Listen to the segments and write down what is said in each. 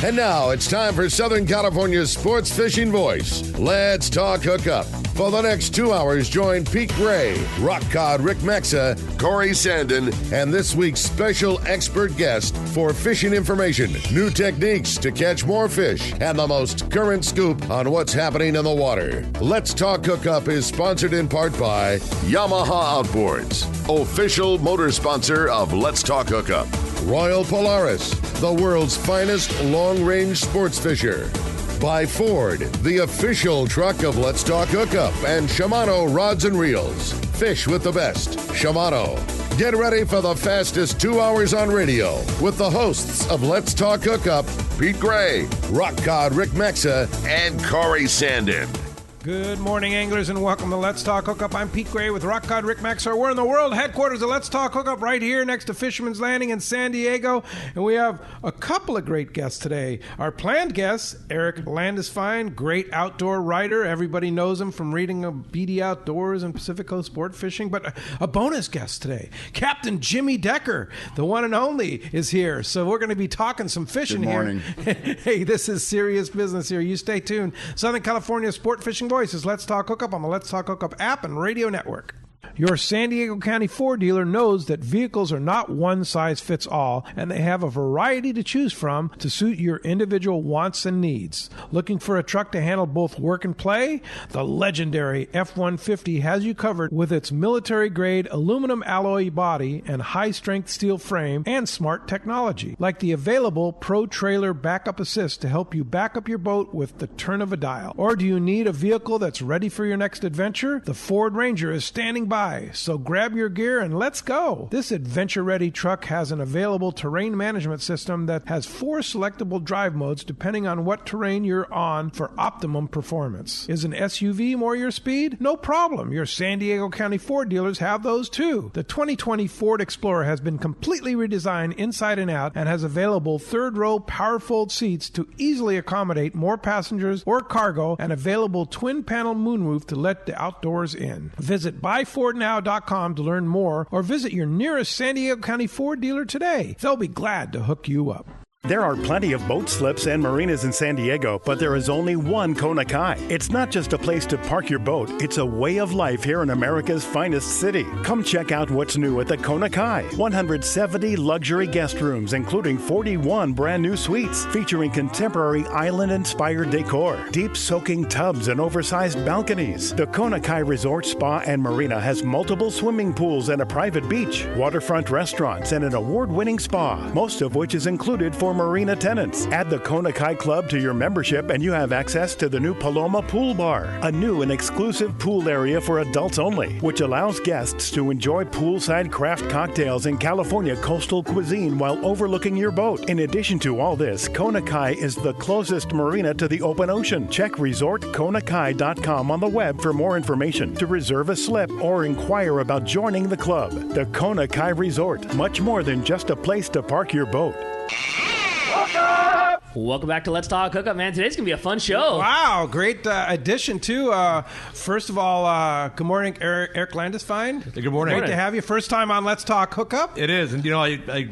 And now it's time for Southern California's sports fishing voice. Let's talk hookup. For the next 2 hours, join Pete Gray, Rock Cod Rick Maxa, Corey Sandin, and this week's special expert guest for fishing information, new techniques to catch more fish, and the most current scoop on what's happening in the water. Let's Talk Hookup is sponsored in part by Yamaha Outboards, official motor sponsor of Let's Talk Hookup. Royal Polaris, the world's finest long-range sports fisher. By Ford, the official truck of Let's Talk Hookup, and Shimano Rods and Reels. Fish with the best. Shimano. Get ready for the fastest 2 hours on radio with the hosts of Let's Talk Hookup, Pete Gray, Rock Cod Rick Maxa, and Corey Sandin. Good morning, anglers, and welcome to Let's Talk Hookup. I'm Pete Gray with Rock Cod Rick Maxar. We're in the world headquarters of Let's Talk Hookup right here next to Fisherman's Landing in San Diego. And we have a couple of great guests today. Our planned guest, Erik Landesfeind, great outdoor writer. Everybody knows him from reading BD Outdoors and Pacific Coast Sport Fishing. But a bonus guest today, Captain Jimmy Decker, the one and only, is here. So we're going to be talking some fishing here. Good morning. Hey, this is serious business here. You stay tuned. Southern California Sport Fishing Voices. Let's Talk Hookup on the Let's Talk Hookup app and radio network. Your San Diego County Ford dealer knows that vehicles are not one size fits all, and they have a variety to choose from to suit your individual wants and needs. Looking for a truck to handle both work and play? The legendary F-150 has you covered with its military-grade aluminum alloy body and high-strength steel frame and smart technology, like the available Pro Trailer Backup Assist to help you back up your boat with the turn of a dial. Or do you need a vehicle that's ready for your next adventure? The Ford Ranger is standing by. So grab your gear and let's go. This adventure-ready truck has an available terrain management system that has 4 selectable drive modes depending on what terrain you're on for optimum performance. Is an SUV more your speed? No problem. Your San Diego County Ford dealers have those too. The 2020 Ford Explorer has been completely redesigned inside and out and has available third-row power-fold seats to easily accommodate more passengers or cargo and available twin-panel moonroof to let the outdoors in. Visit buyfordnow.com to learn more or visit your nearest San Diego County Ford dealer today. They'll be glad to hook you up. There are plenty of boat slips and marinas in San Diego, but there is only one Kona Kai. It's not just a place to park your boat, it's a way of life here in America's finest city. Come check out what's new at the Kona Kai. 170 luxury guest rooms, including 41 brand new suites, featuring contemporary island-inspired decor, deep soaking tubs and oversized balconies. The Kona Kai Resort Spa and Marina has multiple swimming pools and a private beach, waterfront restaurants, and an award-winning spa, most of which is included for marina tenants. Add the Kona Kai Club to your membership and you have access to the new Paloma Pool Bar, a new and exclusive pool area for adults only, which allows guests to enjoy poolside craft cocktails and California coastal cuisine while overlooking your boat. In addition to all this, Kona Kai is the closest marina to the open ocean. Check resortkonakai.com on the web for more information, to reserve a slip or inquire about joining the club. The Kona Kai Resort, much more than just a place to park your boat. Welcome back to Let's Talk Hookup, man. Today's going to be a fun show. Wow, great addition, too. First of all, good morning, Erik Landesfeind. Good morning. Great to have you. First time on Let's Talk Hookup. It is. And, you know, I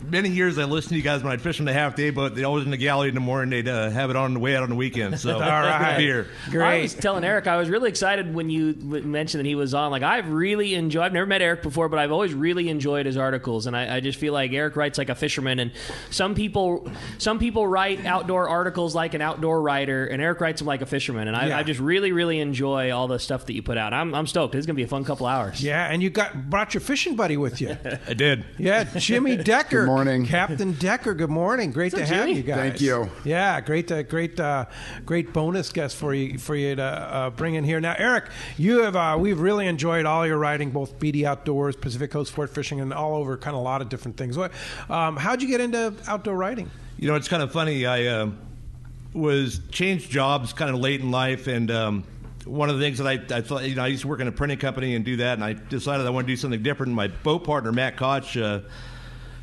many years I listened to you guys when I'd fish on the half day, but they always in the galley in the morning. They'd have it on the way out on the weekend. So all right. Good to be here. Great. I was telling Erik, I was really excited when you mentioned that he was on. Like, I've never met Erik before, but I've always really enjoyed his articles. And I just feel like Erik writes like a fisherman. And some people write outdoor articles like an outdoor writer, and Erik writes them like a fisherman. And I just really, really enjoy all the stuff that you put out. I'm stoked. This is going to be a fun couple hours. Yeah, and you brought your fishing buddy with you. I did. Yeah, Jimmy Decker. Good morning. Captain Decker, good morning. Great to have you guys. Thank you. Yeah, great bonus guest for you to bring in here. Now, Erik, we've really enjoyed all your writing, both BD Outdoors, Pacific Coast Sport Fishing, and all over kind of a lot of different things. How'd you get into outdoor writing? You know, it's kind of funny. I was changed jobs kind of late in life, and one of the things that I thought, you know, I used to work in a printing company and do that, and I decided I wanted to do something different. My boat partner, Matt Koch,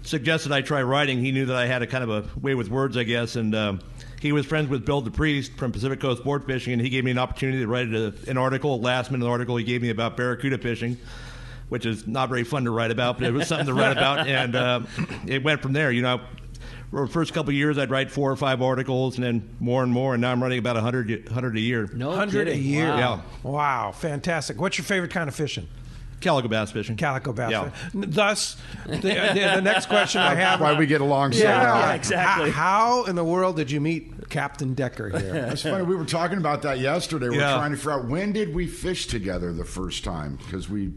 suggested I try writing. He knew that I had a kind of a way with words, I guess, and he was friends with Bill DePriest from Pacific Coast Sport Fishing, and he gave me an opportunity to write an article, a last-minute article he gave me about barracuda fishing, which is not very fun to write about, but it was something to write about, and it went from there. You know, for the first couple of years, I'd write 4 or 5 articles, and then more and more, and now I'm writing about 100 a year. No 100 kidding. a year. Wow. Yeah. Wow, fantastic. What's your favorite kind of fishing? Calico bass fishing. Calico bass. Yeah. Thus, the next question I have. Why we get along so well. Yeah, exactly. How in the world did you meet Captain Decker here? It's funny. We were talking about that yesterday. We were Yeah. trying to figure out when did we fish together the first time, because we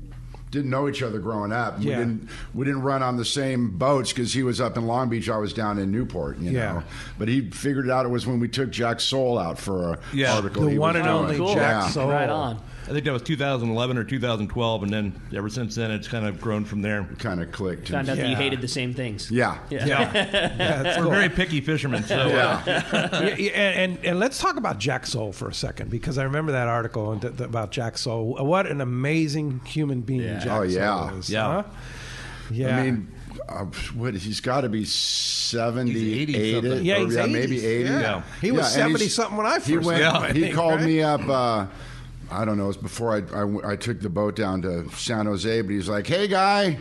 didn't know each other growing up. Yeah. We didn't run on the same boats because he was up in Long Beach, I was down in Newport. You Yeah. know, but he figured it out. It was when we took Jack Soul out for a Yeah. article. The he one was and doing. only cool. Jack Yeah. Soul. Right on. I think that was 2011 or 2012, and then ever since then, it's kind of grown from there. Kind of clicked. Found out that Yeah. you hated the same things. Yeah. Yeah, that's We're cool. very picky fishermen, so Yeah. And let's talk about Jack Soul for a second, because I remember that article about Jack Soul. What an amazing human being Yeah. Jack Oh, yeah. Soul is. Yeah. Huh? Yeah. I mean, what he's got to be 70, He's 80 80, something. Yeah, or, he's maybe 80s. 80. Yeah. He was and 70 he's- something when I he first went. met him, I He think, called right? me up. I don't know. It was before I took the boat down to San Jose. But he's like, "Hey, guy,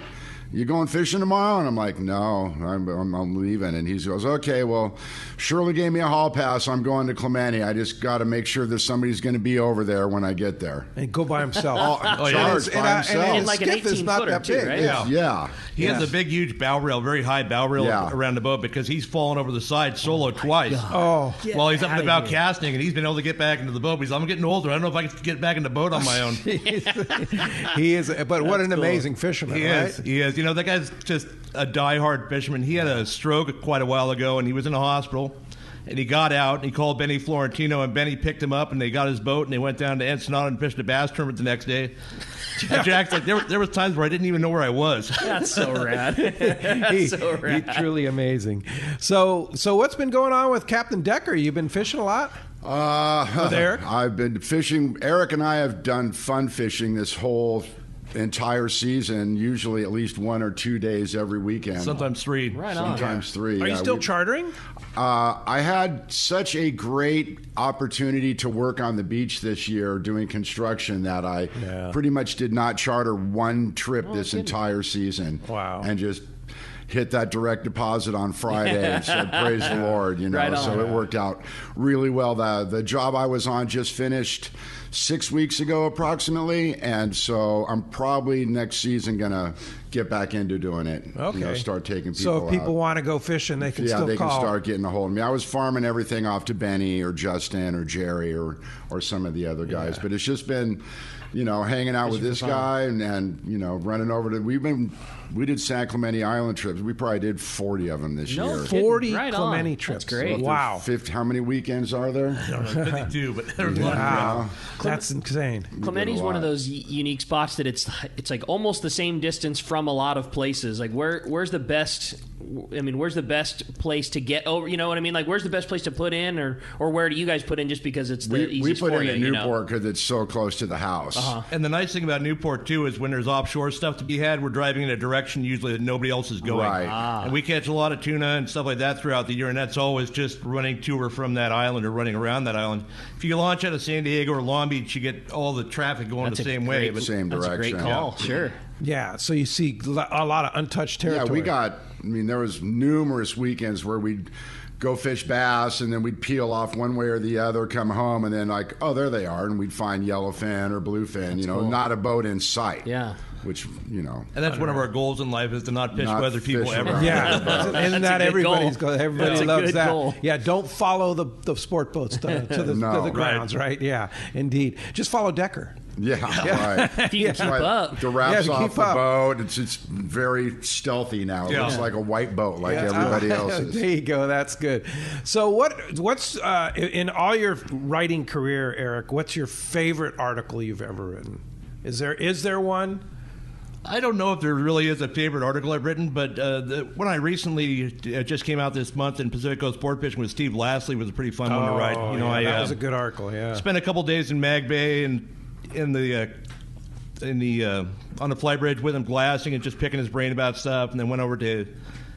you going fishing tomorrow?" And I'm like, "No, I'm leaving." And he goes, "Okay, well, Shirley gave me a hall pass. I'm going to Clemente. I just got to make sure that somebody's going to be over there when I get there." And go by himself. Charged by himself. And like an skiff is not 18-footer that too, big. right? Yeah. Yeah. he has a big, huge bow rail, very high bow rail Yeah. around the boat because he's fallen over the side solo twice. Oh, While he's up and outta about here. casting, and he's been able to get back into the boat. But he's, I'm getting older. I don't know if I can get back in the boat on my own. he is. But what an amazing fisherman, He right? is. He is. You know, that guy's just a diehard fisherman. He had a stroke quite a while ago, and he was in a hospital. And he got out, and he called Benny Florentino, and Benny picked him up, and they got his boat, and they went down to Ensenada and fished a bass tournament the next day. And Jack's like, there was times where I didn't even know where I was. That's so rad. That's so rad. He's truly amazing. So what's been going on with Captain Decker? You've been fishing a lot? With Erik? I've been fishing. Eric and I have done fun fishing this whole entire season, usually at least 1 or 2 days every weekend. Sometimes 3. Right on. Sometimes 3. Are you still chartering? I had such a great opportunity to work on the beach this year doing construction that I pretty much did not charter one trip this entire season. Wow. And just hit that direct deposit on Friday and said, praise the Lord, you know. Right on. So it worked out really well. The job I was on just finished 6 weeks ago approximately, and so I'm probably next season going to get back into doing it. Okay. You know, start taking people So if people out. want to go fishing, they can Yeah, still they call. can start getting a hold of me. I was farming everything off to Benny or Justin or Jerry or some of the other guys, but it's just been, you know, hanging out with this guy and you know, running over to. We did San Clemente Island trips. We probably did 40 of them this No year. kidding. 40 Right on. Clemente That's trips. great. Wow. 50, how many weekends are there? I don't know, 52, but there's a lot of Wow. That's insane. Clemente's a one of lot. those unique spots that it's like almost the same distance from a lot of places. Like where's the best? I mean, where's the best place to get over? You know what I mean? Like where's the best place to put in, or where do you guys put in? Just because it's the We easiest put for in you, at you know? Newport because it's so close to the house. And the nice thing about Newport, too, is when there's offshore stuff to be had, we're driving in a direction usually that nobody else is going. Right. And we catch a lot of tuna and stuff like that throughout the year, and that's always just running to or from that island or running around that island. If you launch out of San Diego or Long Beach, you get all the traffic going That's the a same way. great- But Same That's direction. a great call. Sure. Yeah, so you see a lot of untouched Yeah, territory. there was numerous weekends where we'd go fish bass and then we'd peel off one way or the other, come home, and then like, oh, there they are, and we'd find yellowfin or bluefin, cool. not a boat in sight. Yeah. Which, you know. And that's one of our goals in life is to not fish Not with other people fish ever. around. Yeah, isn't that a good everybody's goal. goal? Everybody That's a loves good that. goal. Yeah, don't follow the sport boats to the No. grounds, right? Yeah, indeed. Just follow Decker. Yeah, right. If you can keep Right. up. The wraps Yeah, to off keep the up. boat. It's very stealthy now. It Yeah. looks like a white boat, like Yeah. everybody else's. There you go. That's good. So what's in all your writing career, Erik? What's your favorite article you've ever written? Is there one? I don't know if there really is a favorite article I've written, but one I recently just came out this month in Pacific Coast Sport Fishing with Steve Lastly was a pretty fun one to write. That was a good article. Yeah. Spent a couple days in Mag Bay and on the fly bridge with him glassing and just picking his brain about stuff, and then went over to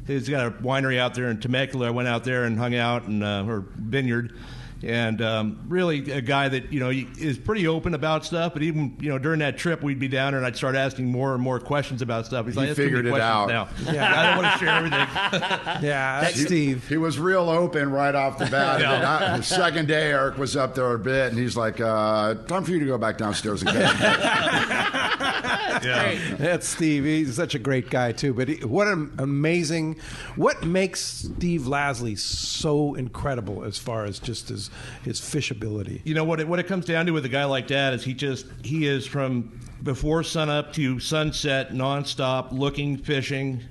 he's got a winery out there in Temecula. I went out there and hung out and or vineyard And really a guy that, is pretty open about stuff. But even, during that trip, we'd be down there and I'd start asking more and more questions about stuff. He's like, he figured it out. Now. Yeah. I don't want to share everything. Yeah, that's Steve. He was real open right off the bat. Yeah. The second day, Erik was up there a bit, and he's like, time for you to go back downstairs and get Yeah. That's Steve. He's such a great guy, too. But what makes Steve Lasley so incredible as far as just his fish ability? What it comes down to with a guy like that is he is from before sunup to sunset, nonstop, looking, fishing,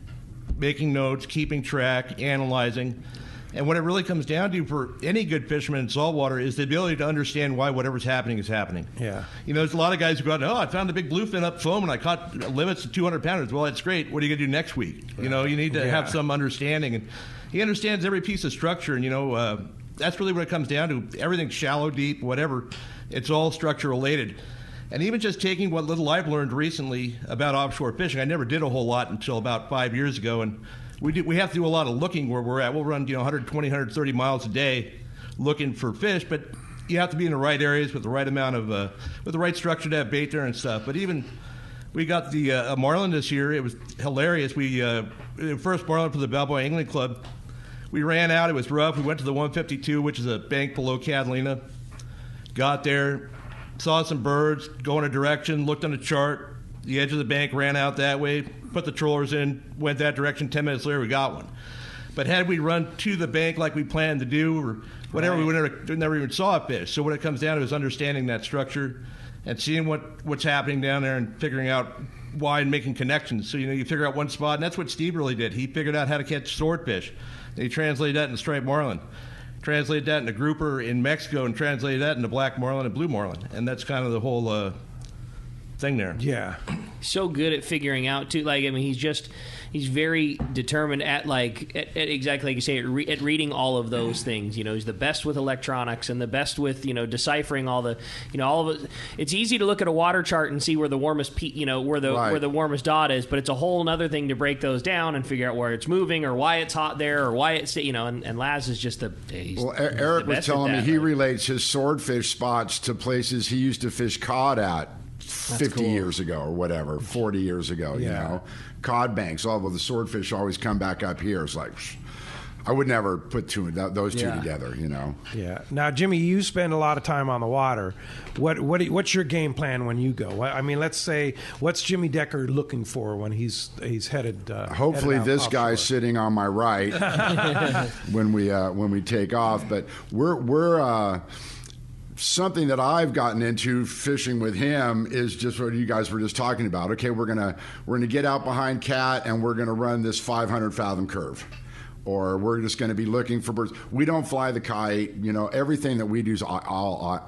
making notes, keeping track, analyzing. And what it really comes down to for any good fisherman in saltwater is the ability to understand why whatever's happening is happening. Yeah. There's a lot of guys who go out, I found a big bluefin up foam and I caught limits of 200 pounders. Well, that's great. What are you going to do next week? Right. You need to have some understanding. And he understands every piece of structure. And, that's really what it comes down to. Everything's shallow, deep, whatever. It's all structure related. And even just taking what little I've learned recently about offshore fishing, I never did a whole lot until about 5 years ago. And we have to do a lot of looking where we're at. We'll run 120, 130 miles a day looking for fish, but you have to be in the right areas with the right amount of with the right structure to have bait there and stuff. But even we got the marlin this year. It was hilarious. We first marlin for the Balboa Angling Club. We ran out. It was rough. We went to the 152, which is a bank below Catalina. Got there, saw some birds, go in a direction, looked on the chart. The edge of the bank, ran out that way, put the trollers in, went that direction. 10 minutes later, we got one. But had we run to the bank like we planned to do or whatever, we would never even saw a fish. So what it comes down to is understanding that structure and seeing what's happening down there and figuring out why and making connections. So, you figure out one spot, and that's what Steve really did. He figured out how to catch swordfish. And he translated that into striped marlin, translated that into grouper in Mexico, and translated that into black marlin and blue marlin. And that's kind of the whole thing there. Yeah. So good at figuring out, too. He's very determined at exactly like you say, at reading all of those things. He's the best with electronics and the best with, deciphering all the, all of it. It's easy to look at a water chart and see where the warmest, where the warmest dot is, but it's a whole other thing to break those down and figure out where it's moving or why it's hot there or why it's, and Laz is just Erik was telling me he relates his swordfish spots to places he used to fish cod at 50 years ago or whatever, 40 years ago, Cod banks, all of the swordfish always come back up here. It's like, I would never put those two together, Yeah. Now, Jimmy, you spend a lot of time on the water. What's your game plan when you go? I mean, let's say, what's Jimmy Decker looking for when he's headed? Hopefully, this guy's sitting on my right when we take off. But we're something that I've gotten into fishing with him is just what you guys were just talking about. Okay, we're gonna get out behind Cat and we're gonna run this 500 fathom curve, or we're just gonna be looking for birds. We don't fly the kite. Everything that we do is all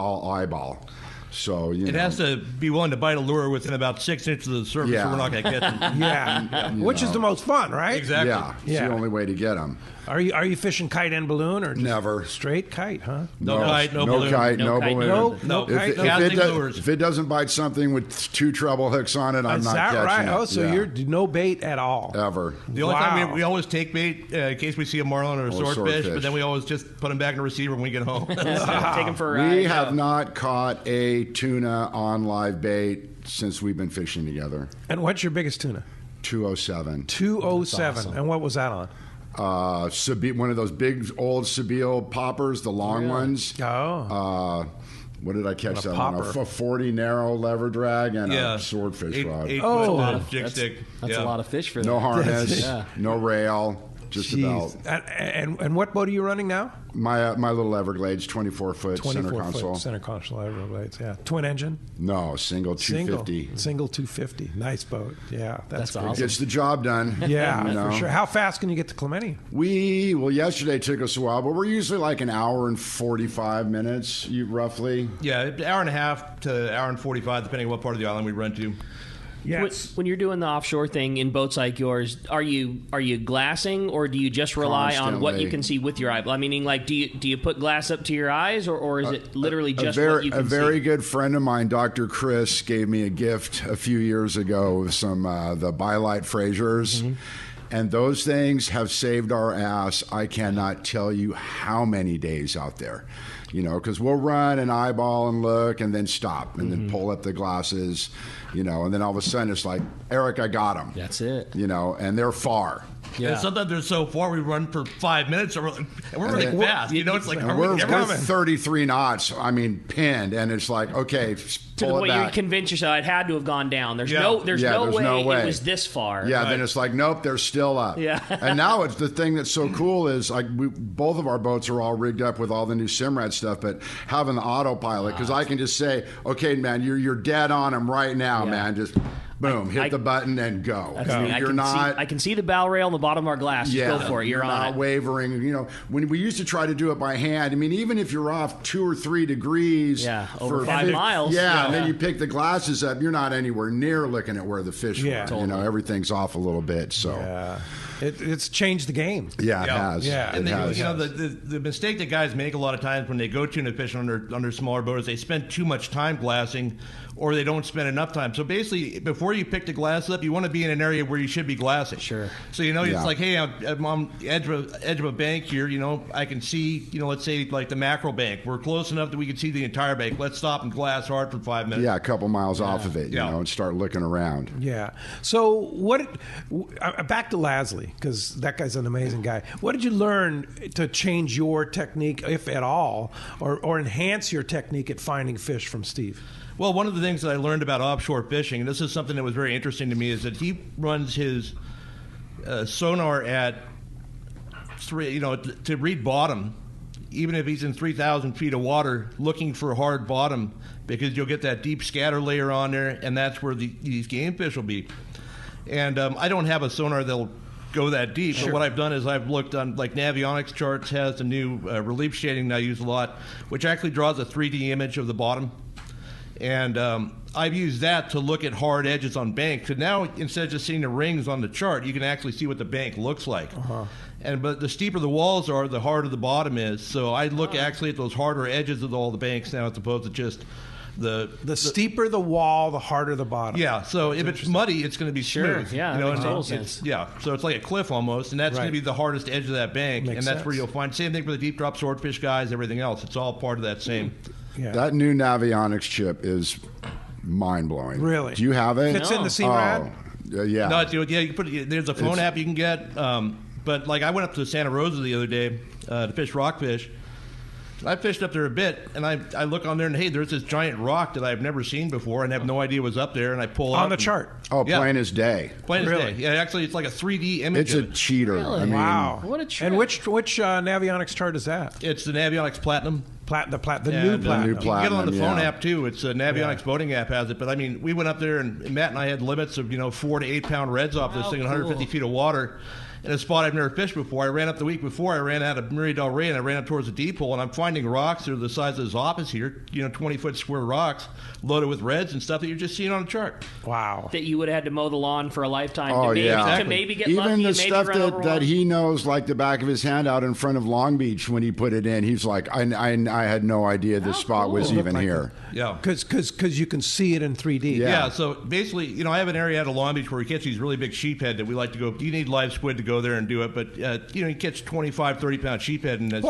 eyeball. So it has to be willing to bite a lure within about 6 inches of the surface, so we're not going to get them. Yeah, which is the most fun, right? Exactly. Yeah, it's the only way to get them. Are you fishing kite and balloon or just never straight kite? Huh? No kite, no balloon. Kite, no balloon. No kite. If it doesn't bite something with 2 treble hooks on it, I'm not catching it. Is that right? Oh, so you're no bait at all ever. The only time we always take bait in case we see a marlin or a swordfish, but then we always just put them back in the receiver when we get home. Take them for a ride. We have not caught a tuna on live bait since we've been fishing together. And what's your biggest tuna? 207. 207. Awesome. And what was that on? One of those big old Sebile poppers, the long ones. Oh. What did I catch that on? A 40 narrow lever drag and a swordfish rod. A lot of jig stick. That's a lot of fish for that. No harness, no rail. Just about. And what boat are you running now? My little Everglades, 24-foot center console. Center console Everglades, yeah. Twin engine? No, single 250. Single 250. Nice boat. Yeah, that's awesome. Gets the job done. Yeah, for sure. How fast can you get to Clemente? Yesterday took us a while, but we're usually like an hour and 45 minutes, roughly. Yeah, an hour and a half to hour and 45, depending on what part of the island we run to. Yes. When you're doing the offshore thing in boats like yours, are you glassing or do you just rely on what you can see with your eyeball? I mean, do you put glass up to your eyes or is it literally just what you can see? A very good friend of mine, Dr. Chris, gave me a gift a few years ago with some the Bylight Frasers. Mm-hmm. And those things have saved our ass. I cannot tell you how many days out there. Because we'll run and eyeball and look and then stop and then pull up the glasses, and then all of a sudden it's like, Erik, I got them. That's it. And they're far. Yeah. And sometimes they're so far we run for 5 minutes and we're running fast. It's like, we're 33 knots, pinned, and it's like, okay, to the pull it way you back. convince yourself it had to have gone down. There's Yeah. no way way it was this far. Yeah, then it's like, nope, they're still up. Yeah. And now it's the thing that's so cool is like both of our boats are all rigged up with all the new Simrad stuff, but having the autopilot, because I can just say, okay, man, you're dead on them right now, man. Just boom, hit the button and go. I can see the bow rail on the bottom of our glass. Just go for it. You're on not it. wavering. When we used to try to do it by hand, even if you're off 2 or 3 degrees, over 5 miles, and then you pick the glasses up, you're not anywhere near looking at where the fish were. Totally. Everything's off a little bit. So it's changed the game. Yeah, it has. Yeah, and the mistake that guys make a lot of times when they go tuna fishing under smaller boats, they spend too much time glassing, or they don't spend enough time. So basically, before you pick the glass up, you want to be in an area where you should be glassing. Sure. So it's like, hey, I'm on the edge of a bank here. I can see, let's say like the mackerel bank. We're close enough that we can see the entire bank. Let's stop and glass hard for 5 minutes. Yeah, a couple miles off of it, and start looking around. Yeah. So back to Lasley, because that guy's an amazing guy. What did you learn to change your technique, if at all, or enhance your technique at finding fish from Steve? Well, one of the things that I learned about offshore fishing, and this is something that was very interesting to me, is that he runs his sonar at 3, to read bottom, even if he's in 3,000 feet of water, looking for hard bottom, because you'll get that deep scatter layer on there, and that's where these game fish will be. And I don't have a sonar that'll go that deep, but what I've done is I've looked on, like Navionics Charts has the new relief shading that I use a lot, which actually draws a 3D image of the bottom. And I've used that to look at hard edges on banks. So now, instead of just seeing the rings on the chart, you can actually see what the bank looks like. But the steeper the walls are, the harder the bottom is. So I look actually at those harder edges of all the banks now, as opposed to just the steeper the wall, the harder the bottom. Yeah. So if it's muddy, it's going to be smooth. Yeah, that makes total sense. So it's like a cliff almost, and that's going to be the hardest edge of that bank, Makes and that's sense. where you'll find. Same thing for the deep drop swordfish guys, everything else. It's all part of that same. Yeah. That new Navionics chip is mind-blowing. Really? Do you have it? Fits in the CRAD? Yeah. No, you can put it. There's a phone app you can get. But like I went up to Santa Rosa the other day to fish rockfish. I fished up there a bit, and I look on there, and hey, there's this giant rock that I've never seen before, and have no idea was up there. And I pull on the chart. Oh, plain as day. Plain as Really? day. Yeah, actually, it's like a 3D image. It's a cheater. Really? I mean, Wow. What a trip. And which Navionics chart is that? It's the Navionics Platinum. The new And, Platinum. new You can get it on the Platinum, phone yeah. app too. It's Navionics boating app has it. But I mean, we went up there and Matt and I had limits of 4 to 8 pound reds off this thing, in 150 feet of water, in a spot I've never fished before. I ran up the week before. I ran out of Murray Del Rey and I ran up towards the deep hole, and I'm finding rocks that are the size of this office here, 20-foot square rocks loaded with reds and stuff that you're just seeing on a chart. Wow. that you would have had to mow the lawn for a lifetime Oh, to yeah. maybe get Even lucky the and maybe stuff run over that one. he knows like the back of his hand out in front of Long Beach when he put it in, he's like, I had no idea this spot was cool. even Looked like here. Yeah. Because you can see it in 3D. Yeah, so basically, I have an area out of Long Beach where we catch these really big sheephead that we like to go. You need live squid to go there and do it, but you catch 25, 30-pound sheephead in this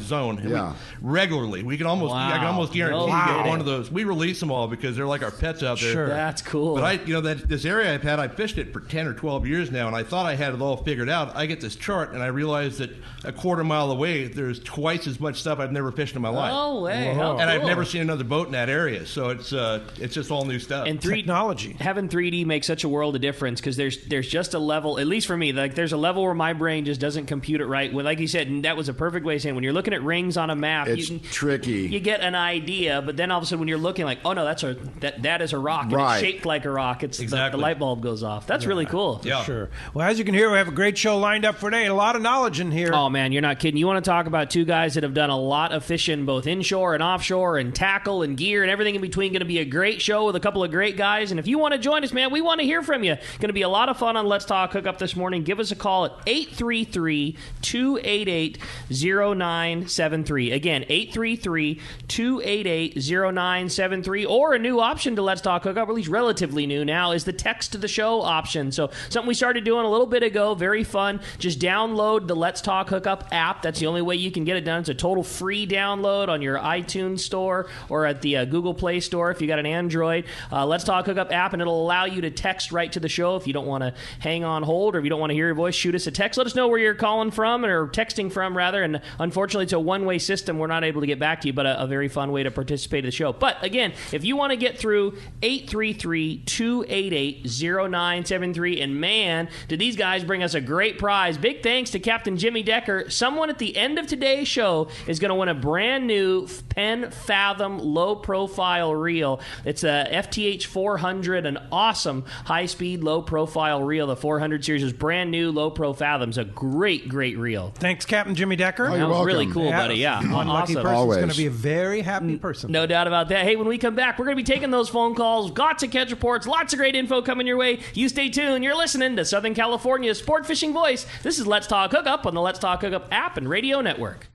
zone. And Yeah. regularly. I can almost guarantee you get one of those. We release them all because they're like our pets out there. Sure. That's cool. But this area I've fished it for 10 or 12 years now, and I thought I had it all figured out. I get this chart, and I realize that a quarter mile away, there's twice as much stuff I've never fished in my life. No way. How And I've cool. never seen another boat in that area, so it's just all new stuff. And Technology. having 3D makes such a world of difference because there's just a level, at least for me, like there's a level where my brain just doesn't compute it right. When, like you said, and that was a perfect way of saying, when you're looking at rings on a map, It's tricky. You get an idea, but then all of a sudden when you're looking like, oh no, that is a rock, and Right. it's shaped like a rock. It's Exactly. the light bulb goes off. That's really cool. Yeah. Sure. Well, as you can hear, we have a great show lined up for today. A lot of knowledge in here. Oh man, you're not kidding. You want to talk about two guys that have done a lot of fishing, both inshore and offshore, and tackle and gear and everything in between. Going to be a great show with a couple of great guys. And if you want to join us, man, we want to hear from you. Going to be a lot of fun on Let's Talk Hookup this morning. Give us a call, call at 833-288-0973. Again, 833-288-0973. Or a new option to Let's Talk Hookup, or at least relatively new now, is the text to the show option. So something we started doing a little bit ago, very fun. Just download the Let's Talk Hookup app. That's the only way you can get it done. It's a total free download on your iTunes store or at the Google Play Store if you got an Android. Let's Talk Hookup app, and it'll allow you to text right to the show. If you don't want to hang on hold, or if you don't want to hear your voice, shoot us a text. Let us know where you're calling from, or texting from, rather. And unfortunately, it's a one-way system. We're not able to get back to you, but a very fun way to participate in the show. But again, if you want to get through, 833-288-0973. And man, did these guys bring us a great prize. Big thanks to Captain Jimmy Decker. Someone at the end of today's show is going to win a brand new Penn Fathom low-profile reel. It's a FTH 400, an awesome high-speed, low-profile reel. The 400 series is brand new, low-pro Fathoms. A great, great reel. Thanks, Captain Jimmy Decker. Oh, That you're was welcome. really cool, buddy. Yeah, One lucky awesome. person's Always. going to be a very happy person. No doubt about that. Hey, when we come back, we're going to be taking those phone calls. Lots of catch reports, lots of great info coming your way. You stay tuned. You're listening to Southern California's sport fishing voice. This is Let's Talk Hookup on the Let's Talk Hookup app and radio network.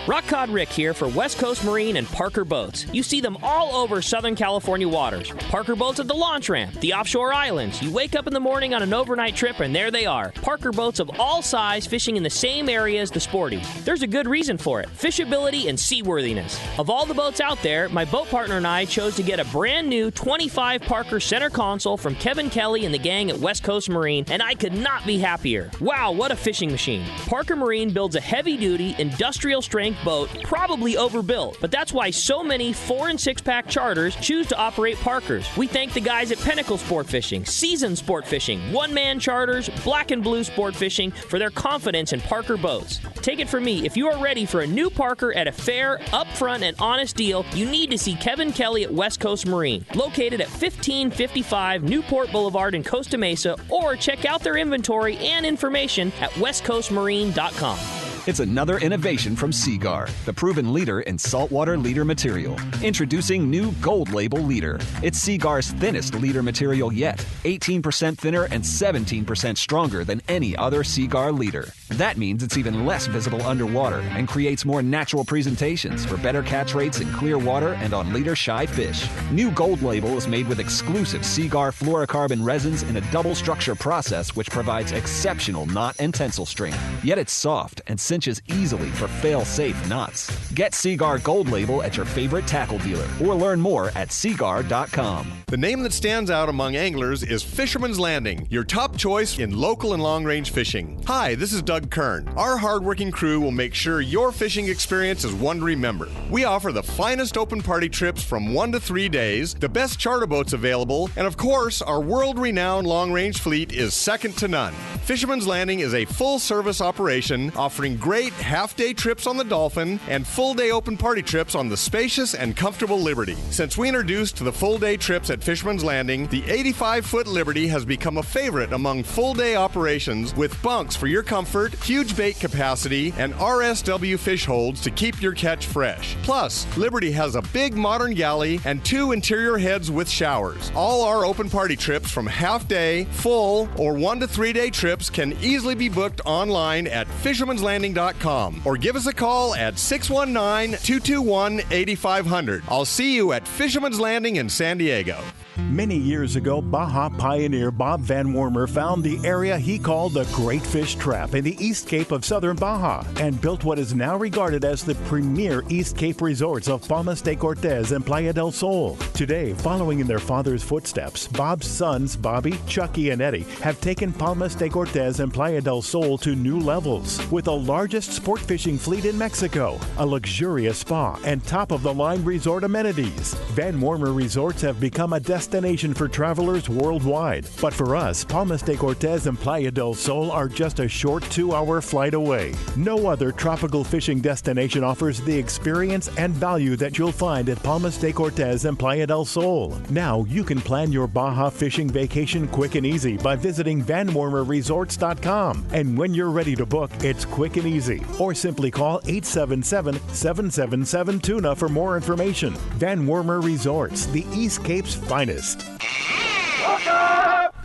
Rock Cod Rick here for West Coast Marine and Parker Boats. You see them all over Southern California waters. Parker Boats at the launch ramp, the offshore islands. You wake up in the morning on an overnight trip and there they are. Parker Boats of all size fishing in the same area as the sporties. There's a good reason for it: fishability and seaworthiness. Of all the boats out there, my boat partner and I chose to get a brand new 25 Parker center console from Kevin Kelly and the gang at West Coast Marine, and I could not be happier. Wow, what a fishing machine. Parker Marine builds a heavy-duty, industrial-strength boat, probably overbuilt, but that's why so many 4- and 6-pack charters choose to operate Parkers. We thank the guys at Pinnacle Sport Fishing, Season Sport Fishing, One-Man Charters, Black and Blue Sport Fishing for their confidence in Parker boats. Take it from me, if you are ready for a new Parker at a fair, upfront, and honest deal, you need to see Kevin Kelly at West Coast Marine, located at 1555 Newport Boulevard in Costa Mesa, or check out their inventory and information at westcoastmarine.com. It's another innovation from Seagar, the proven leader in saltwater leader material. Introducing new Gold Label Leader. It's Seagar's thinnest leader material yet, 18% thinner and 17% stronger than any other Seagar leader. That means it's even less visible underwater and creates more natural presentations for better catch rates in clear water and on leader-shy fish. New Gold Label is made with exclusive Seagar fluorocarbon resins in a double structure process which provides exceptional knot and tensile strength. Yet it's soft and cinches easily for fail-safe knots. Get Seagar Gold Label at your favorite tackle dealer or learn more at seagar.com. The name that stands out among anglers is Fisherman's Landing, your top choice in local and long-range fishing. Hi, this is Doug Kern. Our hardworking crew will make sure your fishing experience is one to remember. We offer the finest open party trips from 1 to 3 days, the best charter boats available, and of course, our world-renowned long-range fleet is second to none. Fisherman's Landing is a full-service operation offering great half-day trips on the Dolphin and full-day open party trips on the spacious and comfortable Liberty. Since we introduced the full-day trips at Fisherman's Landing, the 85-foot Liberty has become a favorite among full-day operations with bunks for your comfort, huge bait capacity, and RSW fish holds to keep your catch fresh. Plus, Liberty has a big modern galley and 2 interior heads with showers. All our open party trips from half-day, full, or 1 to 3 day trips can easily be booked online at fishermanslanding.com or give us a call at 619-221-8500. I'll see you at Fisherman's Landing in San Diego. Many years ago, Baja pioneer Bob Van Wormer found the area he called the Great Fish Trap in the East Cape of southern Baja and built what is now regarded as the premier East Cape resorts of Palmas de Cortez and Playa del Sol. Today, following in their father's footsteps, Bob's sons, Bobby, Chucky, and Eddie, have taken Palmas de Cortez and Playa del Sol to new levels with the largest sport fishing fleet in Mexico, a luxurious spa, and top-of-the-line resort amenities. Van Wormer Resorts have become a destination for travelers worldwide. But for us, Palmas de Cortez and Playa del Sol are just a short 2-hour flight away. No other tropical fishing destination offers the experience and value that you'll find at Palmas de Cortez and Playa del Sol. Now you can plan your Baja fishing vacation quick and easy by visiting VanWormerResorts.com. And when you're ready to book, it's quick and easy. Or simply call 877-777-TUNA for more information. Van Wormer Resorts, the East Cape's finest.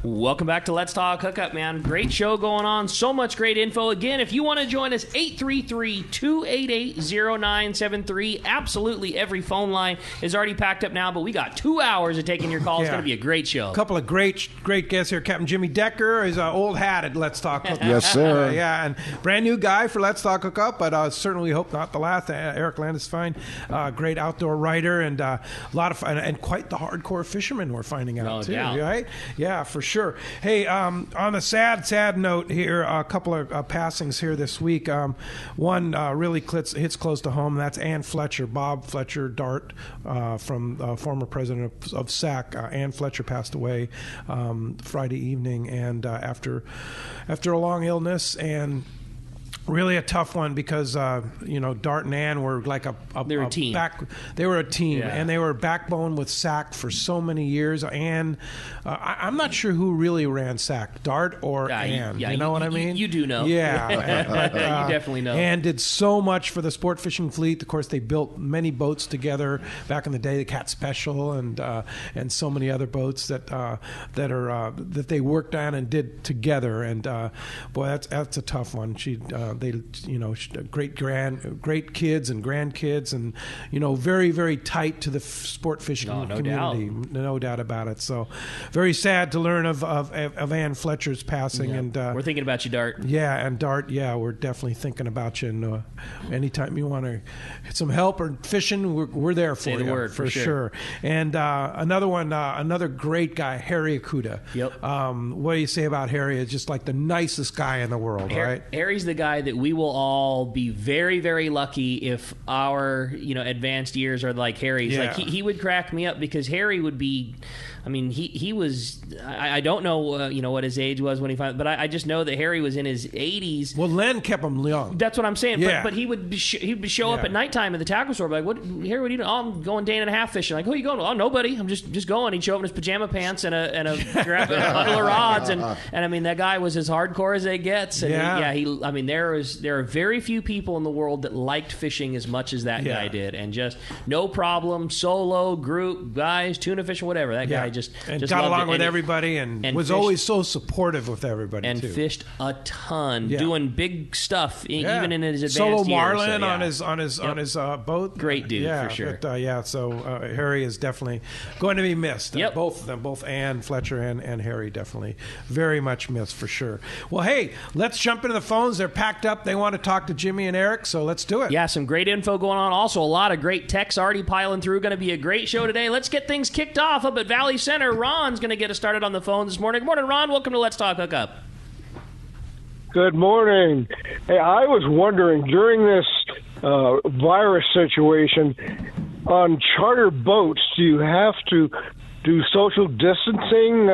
Welcome back to Let's Talk Hookup, man. Great show going on. So much great info. Again, if you want to join us, 833-288-0973. Absolutely every phone line is already packed up now, but we got 2 hours of taking your calls. It's going to be a great show. A couple of great guests here. Captain Jimmy Decker is an old hat at Let's Talk Hookup. Yes, sir. Yeah, and brand new guy for Let's Talk Hookup, but certainly hope not the last. Erik Landesfeind, great outdoor writer and a lot of fun, and quite the hardcore fisherman we're finding out too. Doubt. Right? Yeah, for sure. Hey, on a sad note here, a couple of passings here this week. One really hits close to home. That's Ann Fletcher, Bob Fletcher, Dart, from former president of SAC. Ann Fletcher passed away Friday evening, and after a long illness, and really a tough one because Dart and Ann were like a team. They were a team, Yeah. and they were backbone with SAC for so many years. Ann, I'm not sure who really ran SAC, Dart or Ann. Yeah, you know what I mean? You do know. Yeah, but, You definitely know. Ann did so much for the sport fishing fleet. Of course, they built many boats together back in the day, the Cat Special, and so many other boats that they worked on and did together. And boy, that's a tough one. Great kids and grandkids, and very, very tight to the sport fishing community. No doubt about it. So very sad to learn of Ann Fletcher's passing. Yeah. And we're thinking about you, Dart. Yeah, and Dart, we're definitely thinking about you. And anytime you want to get some help or fishing, we're there for Say you. the word, for sure. And another one, another great guy, Harry Akuda. Yep. What do you say about Harry? He's just like the nicest guy in the world, right? Harry's the guy that we will all be very, very lucky if our advanced years are like Harry's. Yeah. Like he would crack me up because Harry would be. I mean, he was. I don't know what his age was when he finally, but I just know that Harry was in his 80s. Well, Len kept him young. That's what I'm saying. Yeah. But he would show up at nighttime at the tackle store, like, Harry, what are you doing? Oh, I'm going day and a half fishing. Like, who are you going? Oh, nobody. I'm just going. He'd show up in his pajama pants and a grab a bundle of rods, and I mean that guy was as hardcore as it gets. And there are very few people in the world that liked fishing as much as that guy did, and just no problem, solo, group, guys, tuna fishing, whatever. That guy just got along with everybody and was fished, always so supportive with everybody and too. Fished a ton, doing big stuff even in his advanced solo years. Marlin So, on his boat. Great dude, for sure. But, so Harry is definitely going to be missed. Yep. Both of them, both Ann Fletcher and Harry, definitely very much missed for sure. Well, hey, let's jump into the phones. They're packed up. They want to talk to Jimmy and Erik, so let's do it. Yeah, some great info going on. Also, a lot of great texts already piling through. Going to be a great show today. Let's get things kicked off up at Valley Center. Ron's going to get us started on the phone this morning. Good morning, Ron. Welcome to Let's Talk Hookup. Good morning. Hey, I was wondering, during this virus situation, on charter boats, do you have to do social distancing?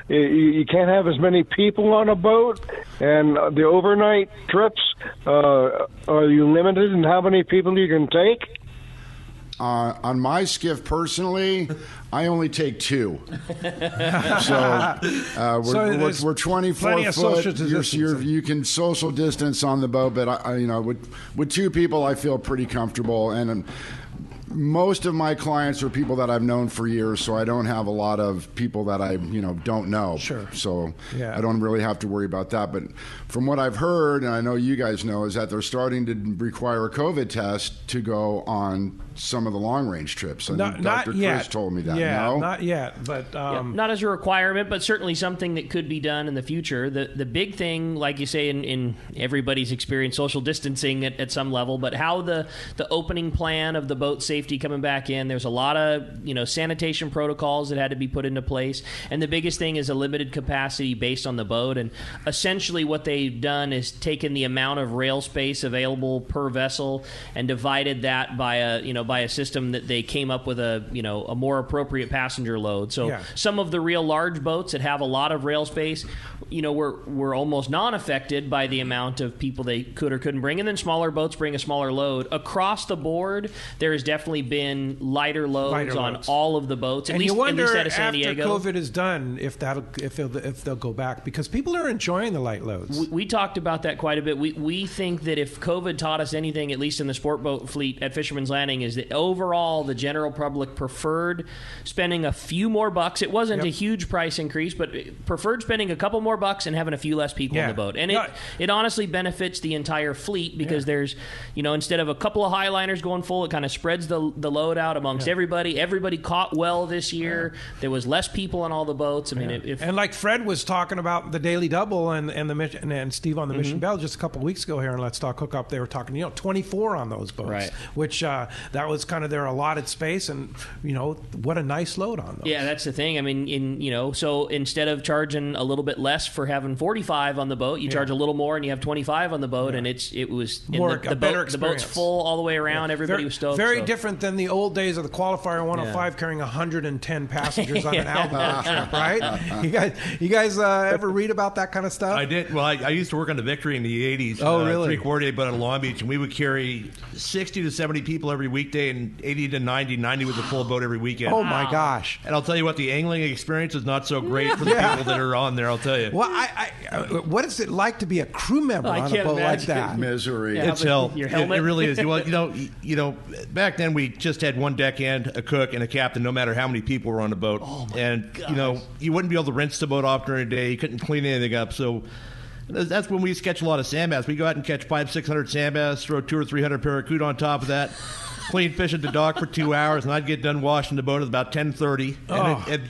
You can't have as many people on a boat? And the overnight trips, are you limited in how many people you can take? On my skiff, personally, I only take 2. We're 24 foot. You can social distance on the boat, but with 2 people, I feel pretty comfortable. And most of my clients are people that I've known for years, so I don't have a lot of people that I don't know. Sure. So I don't really have to worry about that. But from what I've heard, and I know you guys know, is that they're starting to require a COVID test to go on some of the long-range trips. And Dr. Chris told me that. Yeah, no? not yet. But not as a requirement, but certainly something that could be done in the future. The big thing, like you say, in everybody's experience, social distancing at some level, but how the opening plan of the boat safety coming back in, there's a lot of sanitation protocols that had to be put into place. And the biggest thing is a limited capacity based on the boat. And essentially what they've done is taken the amount of rail space available per vessel and divided that by a system that they came up with a more appropriate passenger load. So some of the real large boats that have a lot of rail space, were almost non-affected by the amount of people they could or couldn't bring. And then smaller boats bring a smaller load. Across the board, there is definitely definitely been lighter loads on all of the boats. At And least, you wonder at least out of San after Diego. COVID is done if they'll go back, because people are enjoying the light loads. We talked about that quite a bit. We think that if COVID taught us anything, at least in the sport boat fleet at Fisherman's Landing, is that overall the general public preferred spending a few more bucks. It wasn't a huge price increase, but preferred spending a couple more bucks and having a few less people on the boat. And it honestly benefits the entire fleet, because there's, instead of a couple of highliners going full, it kind of spreads the load out amongst everybody. Everybody caught well this year. There was less people on all the boats. I mean, and like Fred was talking about the Daily Double and Steve on the Mission Bell just a couple of weeks ago here on Let's Talk Hookup, they were talking 24 on those boats, which that was kind of their allotted space, and what a nice load on those. Yeah, that's the thing. I mean, so instead of charging a little bit less for having 45 on the boat, you charge a little more and you have 25 on the boat, and it was more a better experience. The boat's full all the way around. Everybody was stoked. Very different than the old days of the Qualifier 105 carrying 110 passengers on an albatross trip, right? You guys ever read about that kind of stuff? I did. Well, I used to work on the Victory in the 80s. Oh, really? 3/4 day boat in Long Beach, and we would carry 60 to 70 people every weekday, and 80 to 90 was a full boat every weekend. Oh, my gosh. And I'll tell you what, the angling experience is not so great for the people that are on there, I'll tell you. Well, what is it like to be a crew member on a boat like that? Misery. It's hell. It really is. Well, back then we just had one deckhand, a cook, and a captain, no matter how many people were on the boat. Oh my gosh. You wouldn't be able to rinse the boat off during the day. You couldn't clean anything up. So that's when we used to catch a lot of sand bass. We go out and catch 500-600 sand bass, throw 200 or 300 paracuda on top of that, clean fish at the dock for 2 hours, and I'd get done washing the boat at about 10:30. And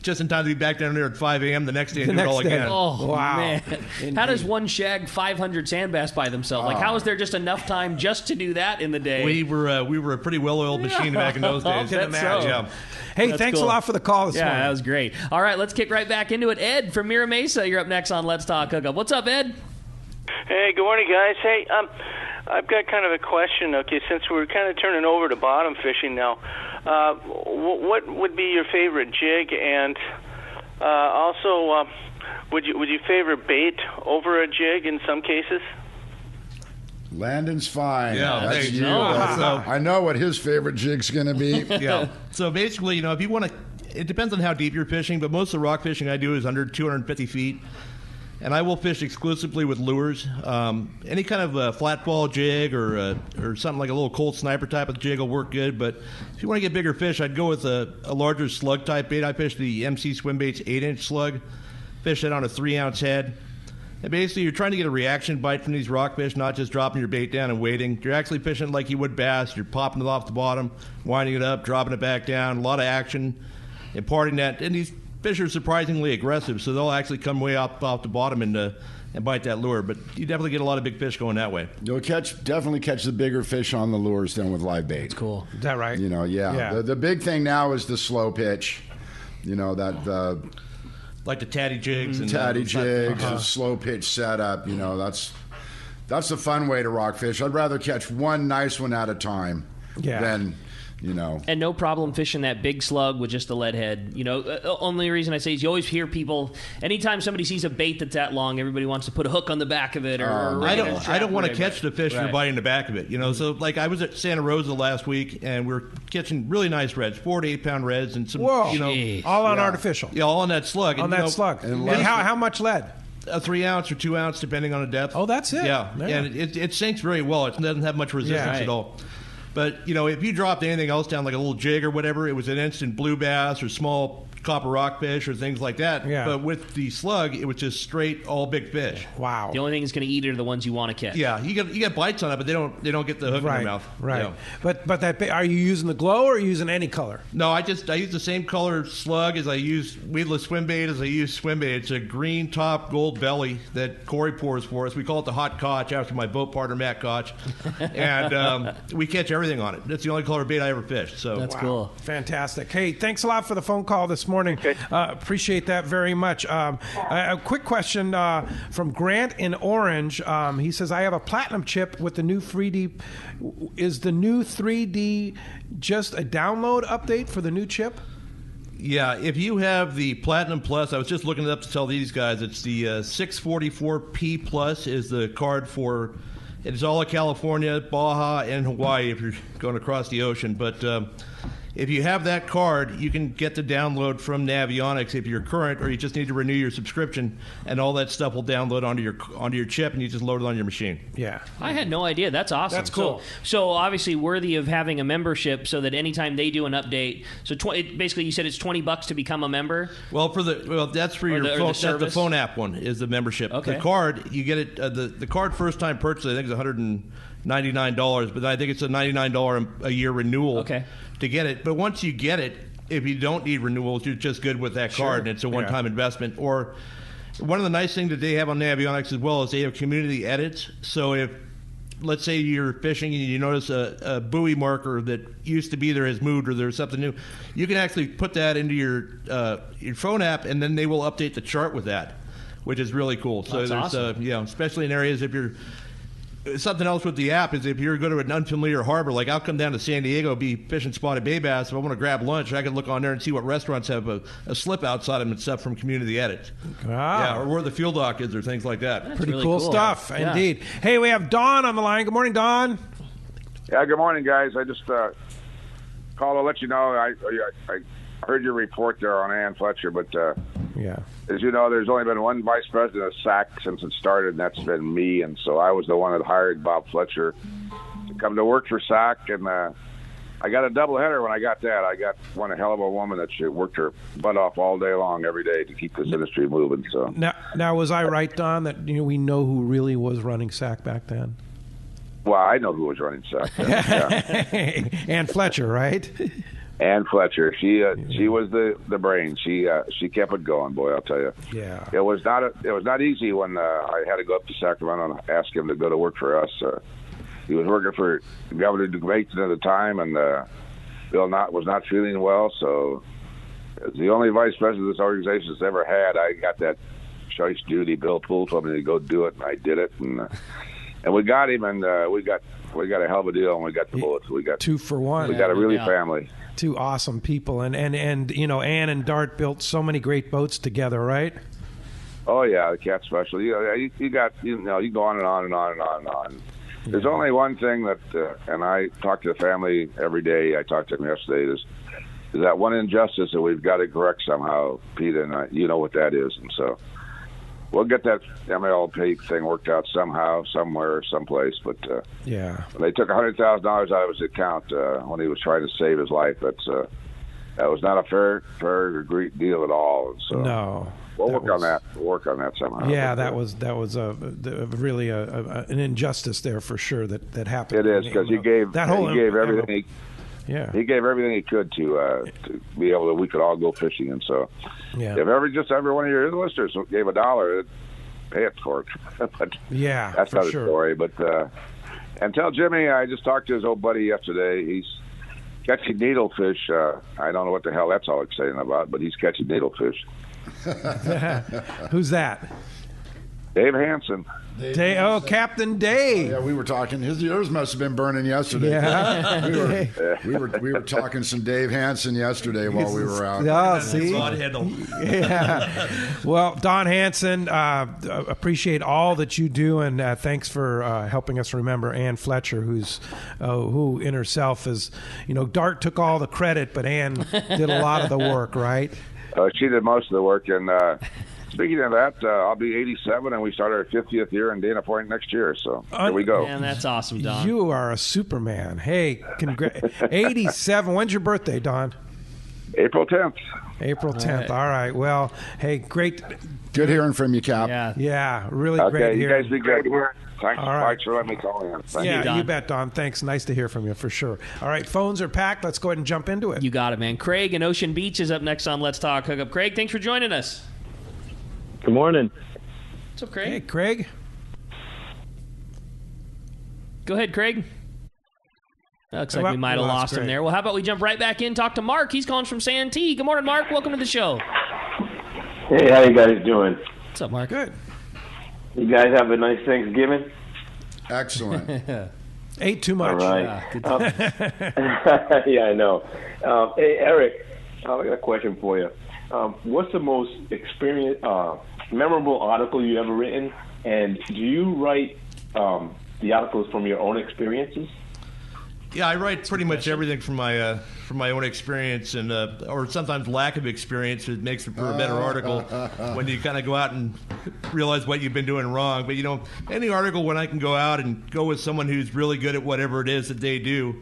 just in time to be back down there at 5 a.m. the next day and do it all again. Oh, wow. Man. How does one shag 500 sand bass by themselves? Like, how is there just enough time just to do that in the day? We were a pretty well-oiled machine back in those days. I can imagine. Yeah. Hey, thanks a lot for the call this morning. Yeah, that was great. All right, let's kick right back into it. Ed from Mira Mesa, you're up next on Let's Talk Hookup. What's up, Ed? Hey, good morning, guys. Hey, I've got kind of a question. Okay, since we're kind of turning over to bottom fishing now, what would be your favorite jig, and also would you favor bait over a jig in some cases? Landesfeind. Yeah, that's you. So, I know what his favorite jig's going to be. Yeah. So basically, if you want to, it depends on how deep you're fishing, but most of the rock fishing I do is under 250 feet. And I will fish exclusively with lures. Any kind of a flat ball jig or something like a little cold sniper type of jig will work good. But if you want to get bigger fish, I'd go with a larger slug type bait. I fish the MC Swim Bait's 8-inch slug. Fish it on a 3-ounce head. And basically, you're trying to get a reaction bite from these rockfish, not just dropping your bait down and waiting. You're actually fishing like you would bass. You're popping it off the bottom, winding it up, dropping it back down. A lot of action, imparting that. And these fish are surprisingly aggressive, so they'll actually come way up off the bottom and bite that lure. But you definitely get a lot of big fish going that way. You'll definitely catch the bigger fish on the lures than with live bait. That's cool. Is that right? Yeah. The big thing now is the slow pitch. Like the tatty jigs. And the slow pitch setup. That's the fun way to rock fish. I'd rather catch one nice one at a time than And no problem fishing that big slug with just a lead head. Only reason I say is you always hear people, anytime somebody sees a bait that's that long, everybody wants to put a hook on the back of it. I don't want to catch the fish for biting the back of it. So like I was at Santa Rosa last week, and we were catching really nice reds, 4 to 8 pound reds, and some, all on artificial. Yeah, all on that slug. On that slug. And how much lead? A 3-ounce or 2-ounce, depending on the depth. Oh, that's it. Yeah. And it sinks very well. It doesn't have much resistance at all. But, if you dropped anything else down, like a little jig or whatever, it was an instant blue bass or small copper rockfish or things like that. Yeah. But with the slug, it was just straight all big fish. Wow. The only thing that's going to eat it are the ones you want to catch. Yeah, you get bites on it, but they don't get the hook in their mouth. Right. But that are you using the glow or are you using any color? No, I use the same color slug as I use weedless swim bait as I use swim bait. It's a green top, gold belly that Corey pours for us. We call it the hot Koch after my boat partner Matt Koch, and we catch everything on it. That's the only color bait I ever fished. So that's cool. Fantastic. Hey, thanks a lot for the phone call this morning. Okay. Appreciate that very much. A quick question from Grant in Orange. He says, I have a platinum chip with the new 3D. Is the new 3D just a download update for the new chip? Yeah, if you have the Platinum Plus, I was just looking it up to tell these guys, it's the 644P Plus is the card for It's all of California, Baja, and Hawaii if you're going across the ocean. But if you have that card, you can get the download from Navionics if you're current, or you just need to renew your subscription, and all that stuff will download onto your chip, and you just load it on your machine. Yeah. I had no idea. That's awesome. That's cool. So obviously worthy of having a membership, so that anytime they do an update, so basically you said it's $20 to become a member. Well, that's for your phone. That's the phone app one is the membership. Okay. The card, you get it. The card first time purchase, I think, is $199, but I think it's a $99 a year renewal. Okay. To get it. But once you get it, if you don't need renewals, you're just good with that card, and it's a one-time investment. Or one of the nice things that they have on Navionics as well is they have community edits. So if, let's say you're fishing and you notice a buoy marker that used to be there has moved, or there's something new, you can actually put that into your phone app, and then they will update the chart with that, which is really cool. So That's there's awesome. Especially in areas if you're. Something else with the app is if you're going to an unfamiliar harbor, like I'll come down to San Diego, be fishing spotted bay bass. If I want to grab lunch, I can look on there and see what restaurants have a slip outside them and stuff from community edits. Wow. Yeah, or where the fuel dock is, or things like that. Pretty really cool cool stuff, Yeah. indeed. Hey, we have Don on the line. Good morning, Don. Yeah, good morning, guys. I just called to let you know I heard your report there on Ann Fletcher, but Yeah. as you know, there's only been one vice president of SAC since it started, and that's been me. And so I was the one that hired Bob Fletcher to come to work for SAC, and I got a doubleheader when I got that. I got one hell of a woman that she worked her butt off all day long every day to keep this industry moving. So Now, was I right, Don, that we know who really was running SAC back then? well, I know who was running SAC. Yeah. Ann Fletcher, right? Ann Fletcher, she was the brain. She kept it going, boy. I'll tell you. Yeah. It was not easy when I had to go up to Sacramento and ask him to go to work for us. He was working for Governor DeGraton at the time, and Bill was not feeling well. So, as the only vice president this organization has ever had, I got that choice duty. Bill Poole told me to go do it, and I did it, and we got him, and we got a hell of a deal, and we got the bullets. We got 2 for 1. We got a really family. 2 awesome people, and Ann and Dart built so many great boats together, right? Oh yeah, the cat special. You go on and on and on and on and on. There's only one thing that, and I talk to the family every day. I talked to them yesterday. Is that one injustice that we've got to correct somehow, Pete, and you know what that is, and so we'll get that MLP thing worked out somehow, somewhere, someplace. But they took $100,000 out of his account when he was trying to save his life. That was not a fair deal at all. And so no. We'll work on that. We'll work on that somehow. Yeah, that was really an injustice there for sure that happened. It is, because he gave everything. He gave everything he could to be able to. We could all go fishing, and so if every one of your listeners gave $1, it'd pay it for it. But that's another story. But and tell Jimmy, I just talked to his old buddy yesterday. He's catching needlefish. I don't know what the hell that's all exciting about, but he's catching needlefish. Who's that? Dave Hansen. Captain Dave. Yeah, we were talking. His ears must have been burning yesterday. Yeah. we were talking some Dave Hansen yesterday while we were out. Oh, see? Yeah. Well, Don Hansen, appreciate all that you do, and thanks for helping us remember Ann Fletcher, who in herself is, Dart took all the credit, but Ann did a lot of the work, right? She did most of the work, and speaking of that, I'll be 87, and we start our 50th year in Dana Point next year. So here we go. Man, that's awesome, Don. You are a Superman. Hey, 87. When's your birthday, Don? April 10th. April 10th. All right. Well, hey, great. Good hearing from you, Cap. Yeah, really great Okay, you hearing. guys be good. Thanks, All right. Thanks for letting me call in. Thank you. You bet, Don. Thanks. Nice to hear from you, for sure. All right, phones are packed. Let's go ahead and jump into it. You got it, man. Craig in Ocean Beach is up next on Let's Talk Hookup. Craig, thanks for joining us. Good morning. What's up, Craig? Hey, Craig. Go ahead, Craig. Looks like we might have lost him there. Well, how about we jump right back in, talk to Mark. He's calling from Santee. Good morning, Mark. Welcome to the show. Hey, how you guys doing? What's up, Mark? Good. You guys have a nice Thanksgiving? Excellent. Ate too much. All right. Yeah, I know. Hey, Erik, I got a question for you. What's the most memorable article you ever written? And do you write the articles from your own experiences? Yeah, I write pretty much everything from my own experience and or sometimes lack of experience. It makes it for a better article when you kind of go out and realize what you've been doing wrong. But any article when I can go out and go with someone who's really good at whatever it is that they do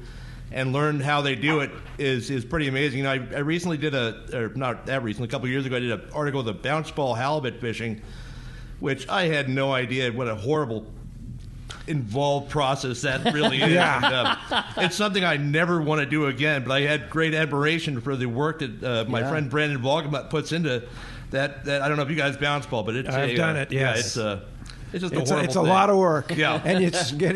and learn how they do it is pretty amazing. I recently did a couple of years ago, I did an article with a bounce ball halibut fishing, which I had no idea what a horrible involved process that really is. And, it's something I never want to do again, but I had great admiration for the work that my friend Brandon Volgamut puts into that. I don't know if you guys bounce ball, but I've done it. Yes. It's just a horrible It's a thing. lot of work. Yeah. And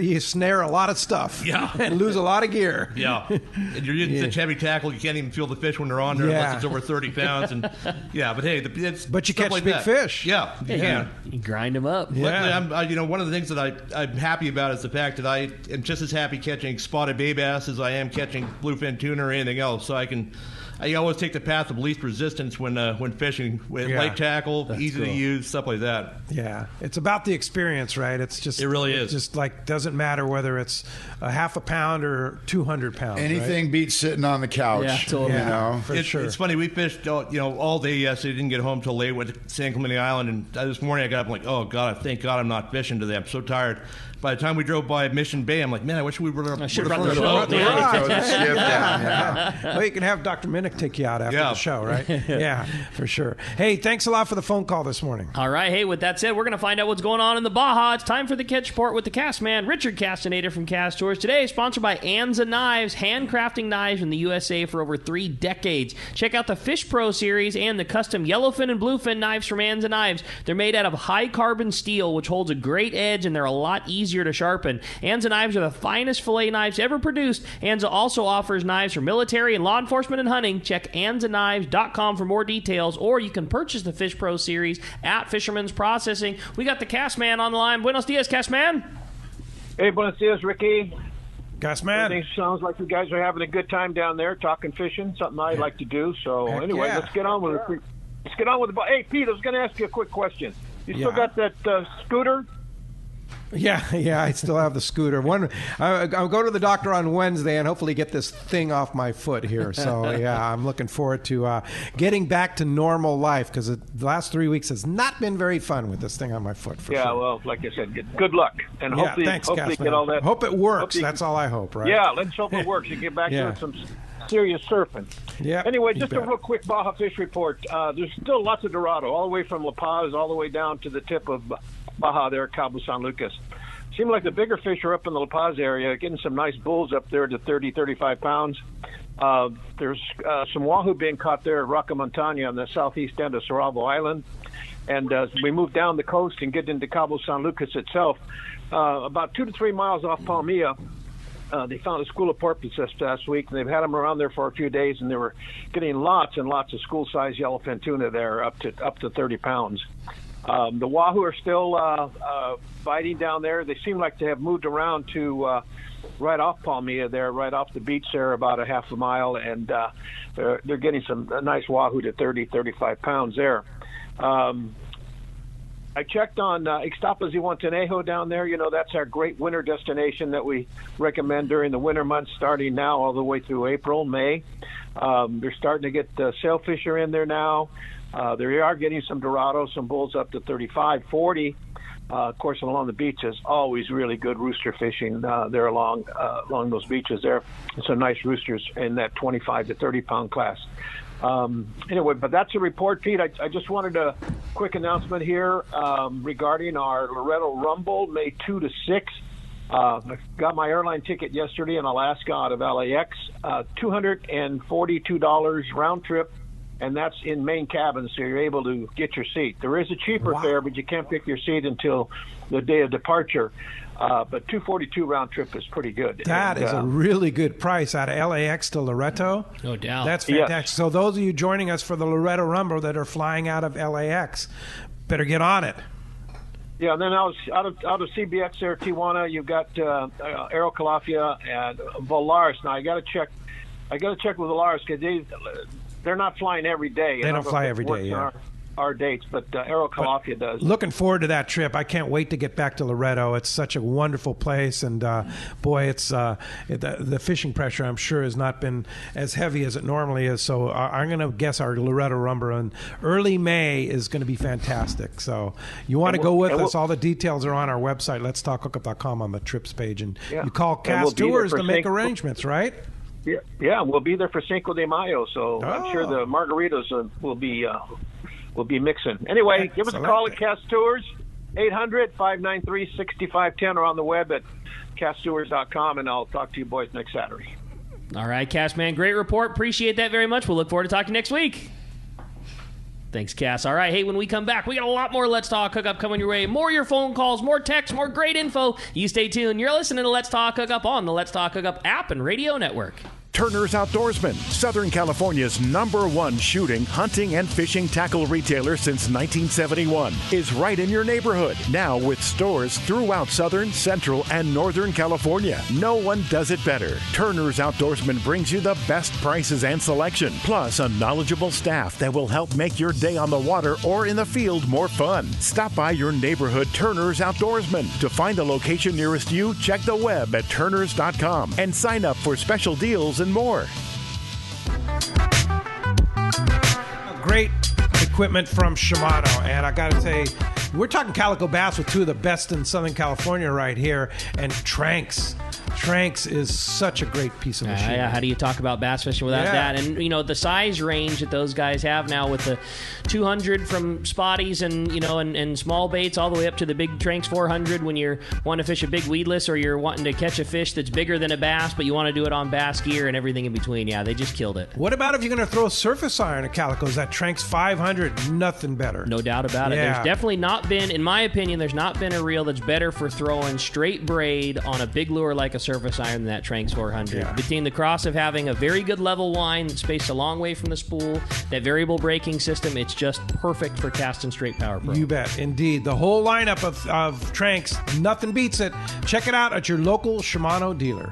you snare a lot of stuff. Yeah. And lose a lot of gear. Yeah. And you're using such heavy tackle, you can't even feel the fish when they're on there unless it's over 30 pounds. And but hey, but you catch like big that. fish. Yeah. You can. You grind them up. Yeah. Luckily, one of the things that I'm happy about is the fact that I am just as happy catching spotted bay bass as I am catching bluefin tuna or anything else. So I always take the path of least resistance when fishing with light tackle, easy to use, stuff like that. Yeah, it's about the experience, right? It really is. Just like doesn't matter whether it's a half a pound or 200 pounds. Anything beats sitting on the couch. Yeah, totally. For sure. It's funny. We fished all day yesterday. Didn't get home till late with San Clemente Island, and this morning I got up and like, oh God, thank God I'm not fishing today. I'm so tired. By the time we drove by Mission Bay, I'm like, man, I wish we would have should have brought the boat. Well, you can have Dr. Minnick take you out after the show, right? Yeah, for sure. Hey, thanks a lot for the phone call this morning. All right. Hey, with that said, we're going to find out what's going on in the Baja. It's time for the Catch Report with the cast man, Richard Castaneда from Cast Tours. Today is sponsored by Anza Knives, handcrafting knives in the USA for over 3 decades. Check out the Fish Pro series and the custom yellowfin and bluefin knives from Anza Knives. They're made out of high-carbon steel, which holds a great edge, and they're a lot easier to sharpen. Anza Knives are the finest fillet knives ever produced. Anza also offers knives for military and law enforcement and hunting. Check AnzaKnives.com for more details, or you can purchase the Fish Pro series at Fisherman's Processing. We got the cast man on the line. Buenos dias, cast man. Hey, buenos dias, Ricky. Cast man. Everything sounds like you guys are having a good time down there talking fishing, something I like to do. So anyway, let's get on with it. Let's get on with the. Hey, Pete, I was going to ask you a quick question. You still got that scooter? Yeah, I still have the scooter. I'll go to the doctor on Wednesday and hopefully get this thing off my foot here. So, yeah, I'm looking forward to getting back to normal life because the last 3 weeks has not been very fun with this thing on my foot. For sure. Well, like I said, good luck. And hopefully, thanks, hopefully get all that. Hope it works. That's all I hope, right? Yeah, let's hope it works. You get back to some serious surfing. Yeah. Anyway, just a real quick Baja fish report. There's still lots of Dorado, all the way from La Paz all the way down to the tip of Baja there at Cabo San Lucas. Seemed like the bigger fish are up in the La Paz area, getting some nice bulls up there to 30, 35 pounds. There's some wahoo being caught there at Roca Montana on the southeast end of Cerralvo Island. And as we move down the coast and get into Cabo San Lucas itself, about 2 to 3 miles off Palmilla, they found a school of porpoise this past week, and they've had them around there for a few days, and they were getting lots and lots of school-sized yellowfin tuna there, up to 30 pounds. The wahoo are still biting down there. They seem like they have moved around to right off Palmilla there, right off the beach there, about a half a mile, and they're getting some nice wahoo to 30, 35 pounds there. I checked on Ixtapas y Guantanejo down there. That's our great winter destination that we recommend during the winter months, starting now all the way through April, May. They're starting to get sailfish are in there now. They are getting some Dorado, some bulls up to 35, 40. Of course, along the beach is always really good rooster fishing there along those beaches there. And some nice roosters in that 25 to 30 pound class. Anyway, but that's a report, Pete. I just wanted a quick announcement here regarding our Loretto Rumble, May 2 to 6. I got my airline ticket yesterday in Alaska out of LAX, $242 round trip. And that's in main cabin, so you're able to get your seat. There is a cheaper fare, but you can't pick your seat until the day of departure. But $242 round trip is pretty good. That is a really good price out of LAX to Loretto. No doubt. That's fantastic. Yes. So those of you joining us for the Loretto Rumble that are flying out of LAX, better get on it. Yeah, and then out of CBX there, Tijuana, you've got Aero Calafia and Volaris. Now I got to check with Volaris because they're not flying every day. They don't fly every day, yeah. our dates, but Aerocalafia does. Looking forward to that trip. I can't wait to get back to Loretto. It's such a wonderful place, and boy, it's the fishing pressure, I'm sure, has not been as heavy as it normally is. So I'm going to guess our Loretto Rumble in early May is going to be fantastic. So you want to go with us? All the details are on our website, letstalkhookup.com, on the trips page, and you call Cass Tours to make arrangements, right? Yeah, we'll be there for Cinco de Mayo, so I'm sure the margaritas will be mixing. Anyway, give us a call at Cass Tours, 800-593-6510, or on the web at casstours.com, and I'll talk to you boys next Saturday. All right, Cass, man, great report. Appreciate that very much. We'll look forward to talking next week. Thanks, Cass. All right, hey, when we come back, we got a lot more Let's Talk Hookup coming your way. More of your phone calls, more texts, more great info. You stay tuned. You're listening to Let's Talk Hookup on the Let's Talk Hookup app and radio network. Turner's Outdoorsman, Southern California's #1 shooting, hunting, and fishing tackle retailer since 1971, is right in your neighborhood. Now with stores throughout Southern, Central, and Northern California. No one does it better. Turner's Outdoorsman brings you the best prices and selection, plus a knowledgeable staff that will help make your day on the water or in the field more fun. Stop by your neighborhood Turner's Outdoorsman. To find the location nearest you, check the web at turners.com and sign up for special deals and more. Great equipment from Shimano, and I gotta say, we're talking calico bass with two of the best in Southern California right here, and Tranks is such a great piece of machinery. Yeah, how do you talk about bass fishing without that? And you know, the size range that those guys have now, with the 200 from spotties and and small baits, all the way up to the big Tranks 400 when you're wanting to fish a big weedless, or you're wanting to catch a fish that's bigger than a bass, but you want to do it on bass gear and everything in between. Yeah, they just killed it. What about if you're going to throw a surface iron at calicos? That Tranks 500, nothing better. No doubt about it. There's definitely not been, in my opinion, there's not been a reel that's better for throwing straight braid on a big lure like a surface iron than that Tranks 400. Yeah. Between the cross of having a very good level line that's spaced a long way from the spool, that variable braking system, it's just perfect for casting straight power pro. You bet, indeed. The whole lineup of Tranks, nothing beats it. Check it out at your local Shimano dealer.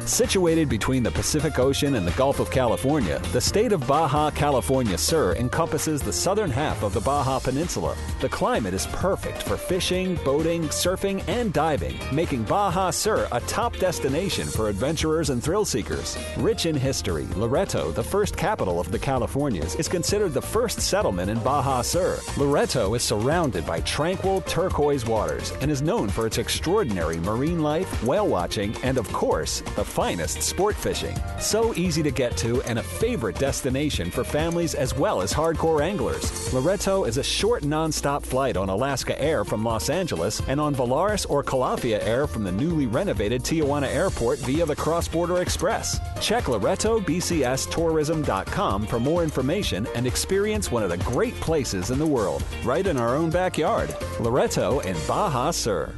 Situated between the Pacific Ocean and the Gulf of California, the state of Baja California Sur encompasses the southern half of the Baja Peninsula. The climate is perfect for fishing, boating, surfing, and diving, making Baja Sur a top destination for adventurers and thrill seekers. Rich in history, Loretto, the first capital of the Californias, is considered the first settlement in Baja Sur. Loretto is surrounded by tranquil turquoise waters and is known for its extraordinary marine life, whale watching, and of course, the finest sport fishing. So easy to get to and a favorite destination for families as well as hardcore anglers. Loretto is a short non-stop flight on Alaska Air from Los Angeles and on Volaris or Calafia Air from the newly renovated Tijuana Airport via the Cross-Border Express. Check LorettoBCSTourism.com for more information and experience one of the great places in the world, right in our own backyard. Loretto and Baja Sur.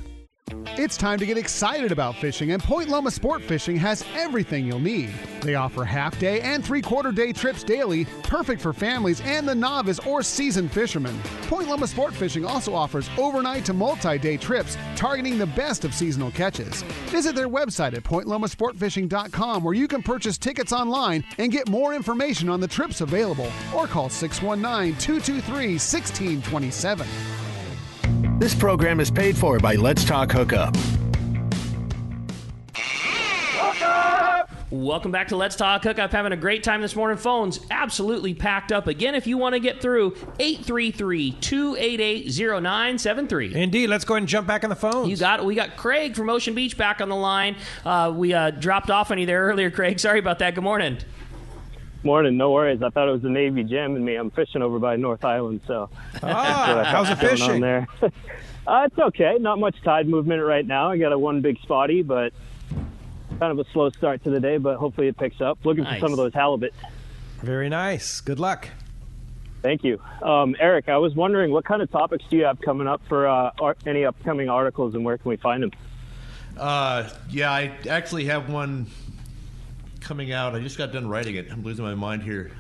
It's time to get excited about fishing, and Point Loma Sport Fishing has everything you'll need. They offer half-day and three-quarter-day trips daily, perfect for families and the novice or seasoned fishermen. Point Loma Sport Fishing also offers overnight to multi-day trips, targeting the best of seasonal catches. Visit their website at pointlomasportfishing.com, where you can purchase tickets online and get more information on the trips available, or call 619-223-1627. This program is paid for by Let's Talk Hookup. Welcome back to Let's Talk Hookup. Having a great time this morning. Phones absolutely packed up. Again, if you want to get through, 833-288-0973. Indeed. Let's go ahead and jump back on the phone. You got it. We got Craig from Ocean Beach back on the line. We dropped off on you there earlier, Craig. Sorry about that. Good morning. Morning, no worries. I thought it was the Navy jamming me. I'm fishing over by North Island, so. How's it fishing? There. It's okay. Not much tide movement right now. I got one big spotty, but kind of a slow start to the day, but hopefully it picks up. Looking for some of those halibut. Very nice. Good luck. Thank you. Erik, I was wondering, what kind of topics do you have coming up for any upcoming articles, and where can we find them? Yeah, I actually have one coming out. I just got done writing it. I'm losing my mind here.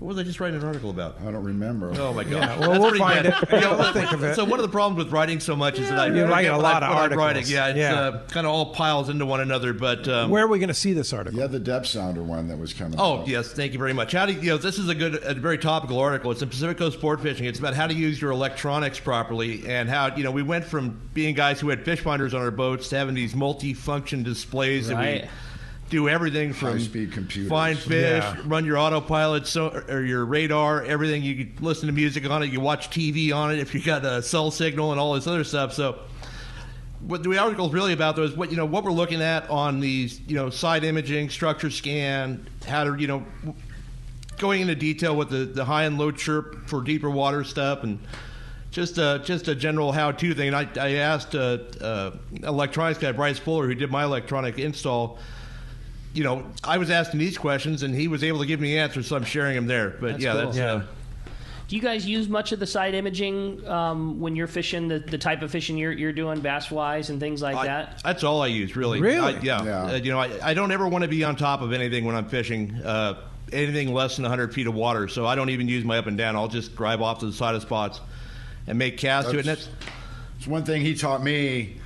What was I just writing an article about? I don't remember. Oh my God! Yeah, well, we'll find it. We'll think of it. So one of the problems with writing so much is that I write a lot of articles. Writing. Yeah, it's kind of all piles into one another. But where are we going to see this article? Yeah, the depth sounder one that was coming. Oh yes, thank you very much. How do this is a very topical article. It's in Pacific Coast Sport Fishing. It's about how to use your electronics properly and how we went from being guys who had fish finders on our boats to having these multi-function displays that we do everything from high-speed computers, find fish, run your autopilot, or your radar, everything. You can listen to music on it. You watch TV on it if you got a cell signal and all this other stuff. So, what the article is really about, though, is what we're looking at on these, side imaging, structure scan, how to, going into detail with the high and low chirp for deeper water stuff, and just a general how-to thing. And I asked electronics guy Bryce Fuller, who did my electronic install. I was asking these questions, and he was able to give me answers, so I'm sharing them there. But that's cool. Do you guys use much of the side imaging when you're fishing, the type of fishing you're doing, bass-wise and things like that? That's all I use, really. Really? I don't ever want to be on top of anything when I'm fishing, anything less than 100 feet of water. So I don't even use my up and down. I'll just drive off to the side of spots and make casts to it. And it's one thing he taught me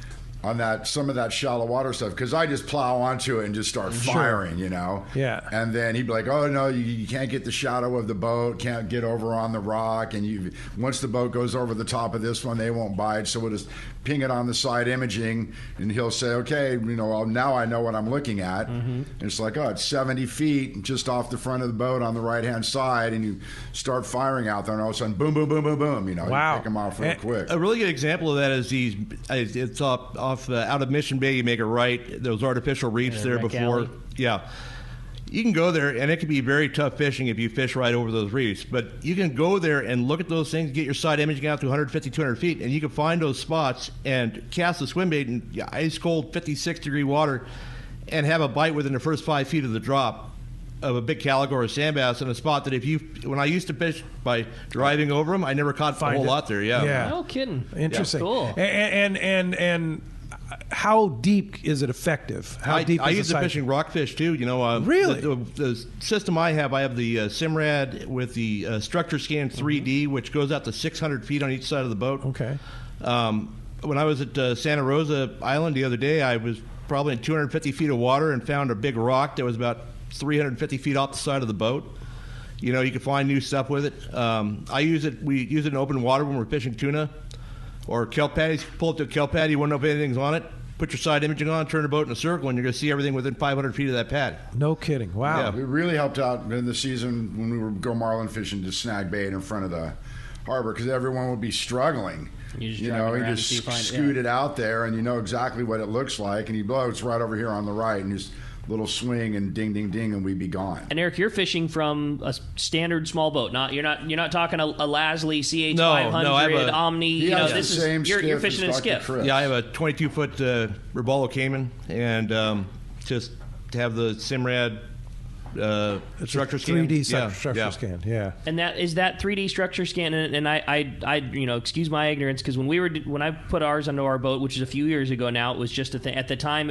on some of that shallow water stuff, because I just plow onto it and just start firing, Yeah. And then he'd be like, "Oh no, you can't get the shadow of the boat, can't get over on the rock, and once the boat goes over the top of this one, they won't bite." So we'll just ping it on the side imaging, and he'll say, "Okay, now I know what I'm looking at." And it's like, oh, it's 70 feet just off the front of the boat on the right hand side, and you start firing out there, and all of a sudden, boom, boom, boom, boom, boom. You pick them off real quick. A really good example of that is it's out of Mission Bay. You make a right, those artificial reefs there before. Alley. Yeah. You can go there, and it can be very tough fishing if you fish right over those reefs. But you can go there and look at those things, get your side imaging out to 150, 200 feet, and you can find those spots and cast the swim bait in ice-cold 56-degree water and have a bite within the first 5 feet of the drop of a big calico or sand bass in a spot that when I used to fish by driving over them, I never caught a whole lot there. Yeah. No kidding. Interesting. Cool. And how deep is it effective? How deep I is use the it fishing rockfish too. Really? The system I have the Simrad with the Structure Scan 3D, which goes out to 600 feet on each side of the boat. Okay. When I was at Santa Rosa Island the other day, I was probably in 250 feet of water and found a big rock that was about 350 feet off the side of the boat. You can find new stuff with it. We use it in open water when we're fishing tuna or kelp patties. Pull up to a kelp pad, you want to know if anything's on it. Put your side imaging on, turn the boat in a circle, and you're going to see everything within 500 feet of that pad. No kidding. Wow. Yeah, it really helped out in the season when we would go marlin fishing to snag bait in front of the harbor, because everyone would be struggling. You just scoot it out there, and you know exactly what it looks like, and you blow, it's right over here on the right, and just little swing and ding, ding, ding, and we'd be gone. And Eric, you're fishing from a standard small boat. You're not talking a Lasley CH500 Omni. You're fishing in a skiff. Yeah, I have a 22-foot Robalo Cayman, and just to have the Simrad structure scan. 3D structure scan. Yeah. And that 3D structure scan. And I excuse my ignorance, because when I put ours onto our boat, which is a few years ago now, it was just a thing. At the time,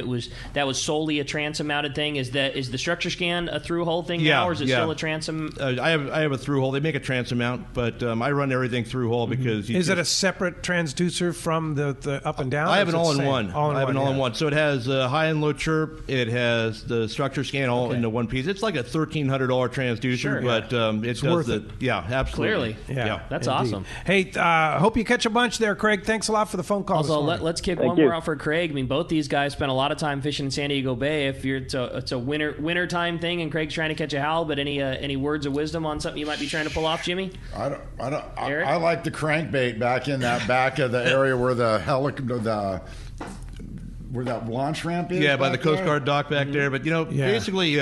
that was solely a transom mounted thing. Is the structure scan a through hole thing now, or is it still a transom? I have a through hole. They make a transom mount, but I run everything through hole because is it a separate transducer from the up and down? I have an all-in-one. I have an all-in-one. So it has high and low chirp. It has the structure scan all into one piece. It's like a $1,300 transducer, but it does it. Yeah, absolutely. Clearly. Yeah. That's awesome. Hey, hope you catch a bunch there, Craig. Thanks a lot for the phone call. Also, let's kick one more out for Craig. I mean, both these guys spent a lot of time fishing in San Diego Bay. If it's a winter time thing, and Craig's trying to catch a halibut, any words of wisdom on something you might be trying to pull off, Jimmy? I like the crankbait back in that back of the area where where that launch ramp is. Yeah, by the Coast Guard dock back there. But basically,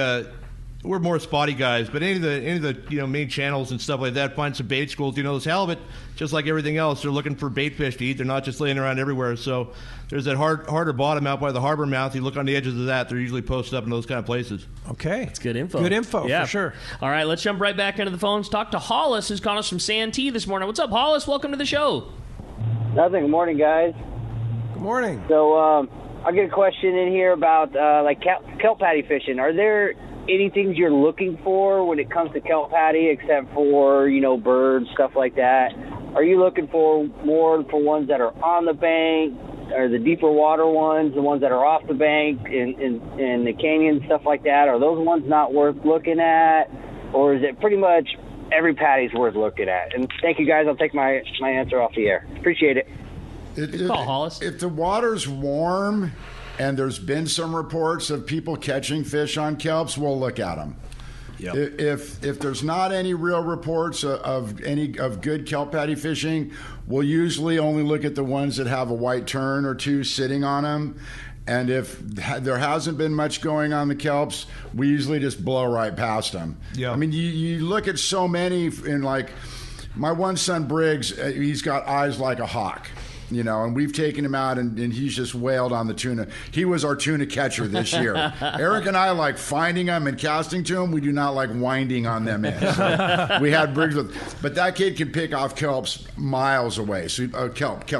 we're more spotty guys. But any of the main channels and stuff like that, find some bait schools. Those halibut, just like everything else, they're looking for bait fish to eat. They're not just laying around everywhere. So there's that harder bottom out by the harbor mouth. You look on the edges of that; they're usually posted up in those kind of places. Okay, it's good info. Good info, for sure. All right, let's jump right back into the phones. Talk to Hollis, who's calling us from Santee this morning. What's up, Hollis? Welcome to the show. Nothing. Good morning, guys. Good morning. So I'll get a question in here about like kelp patty fishing. Are there any things you're looking for when it comes to kelp patty, except for, birds, stuff like that? Are you looking for more for ones that are on the bank, or the deeper water ones, the ones that are off the bank in the canyon, stuff like that? Are those ones not worth looking at, or is it pretty much every patty's worth looking at? And thank you, guys. I'll take my answer off the air. Appreciate it. If the water's warm and there's been some reports of people catching fish on kelps, we'll look at them. Yep. If there's not any real reports of good kelp patty fishing, we'll usually only look at the ones that have a white tern or two sitting on them. And if there hasn't been much going on the kelps, we usually just blow right past them. Yeah. I mean, you look at so many in, like, my one son Briggs, he's got eyes like a hawk. And we've taken him out, and he's just wailed on the tuna. He was our tuna catcher this year. Eric and I like finding them and casting to them. We do not like winding on them in. So we had Briggs but that kid can pick off kelps miles away. So kelp.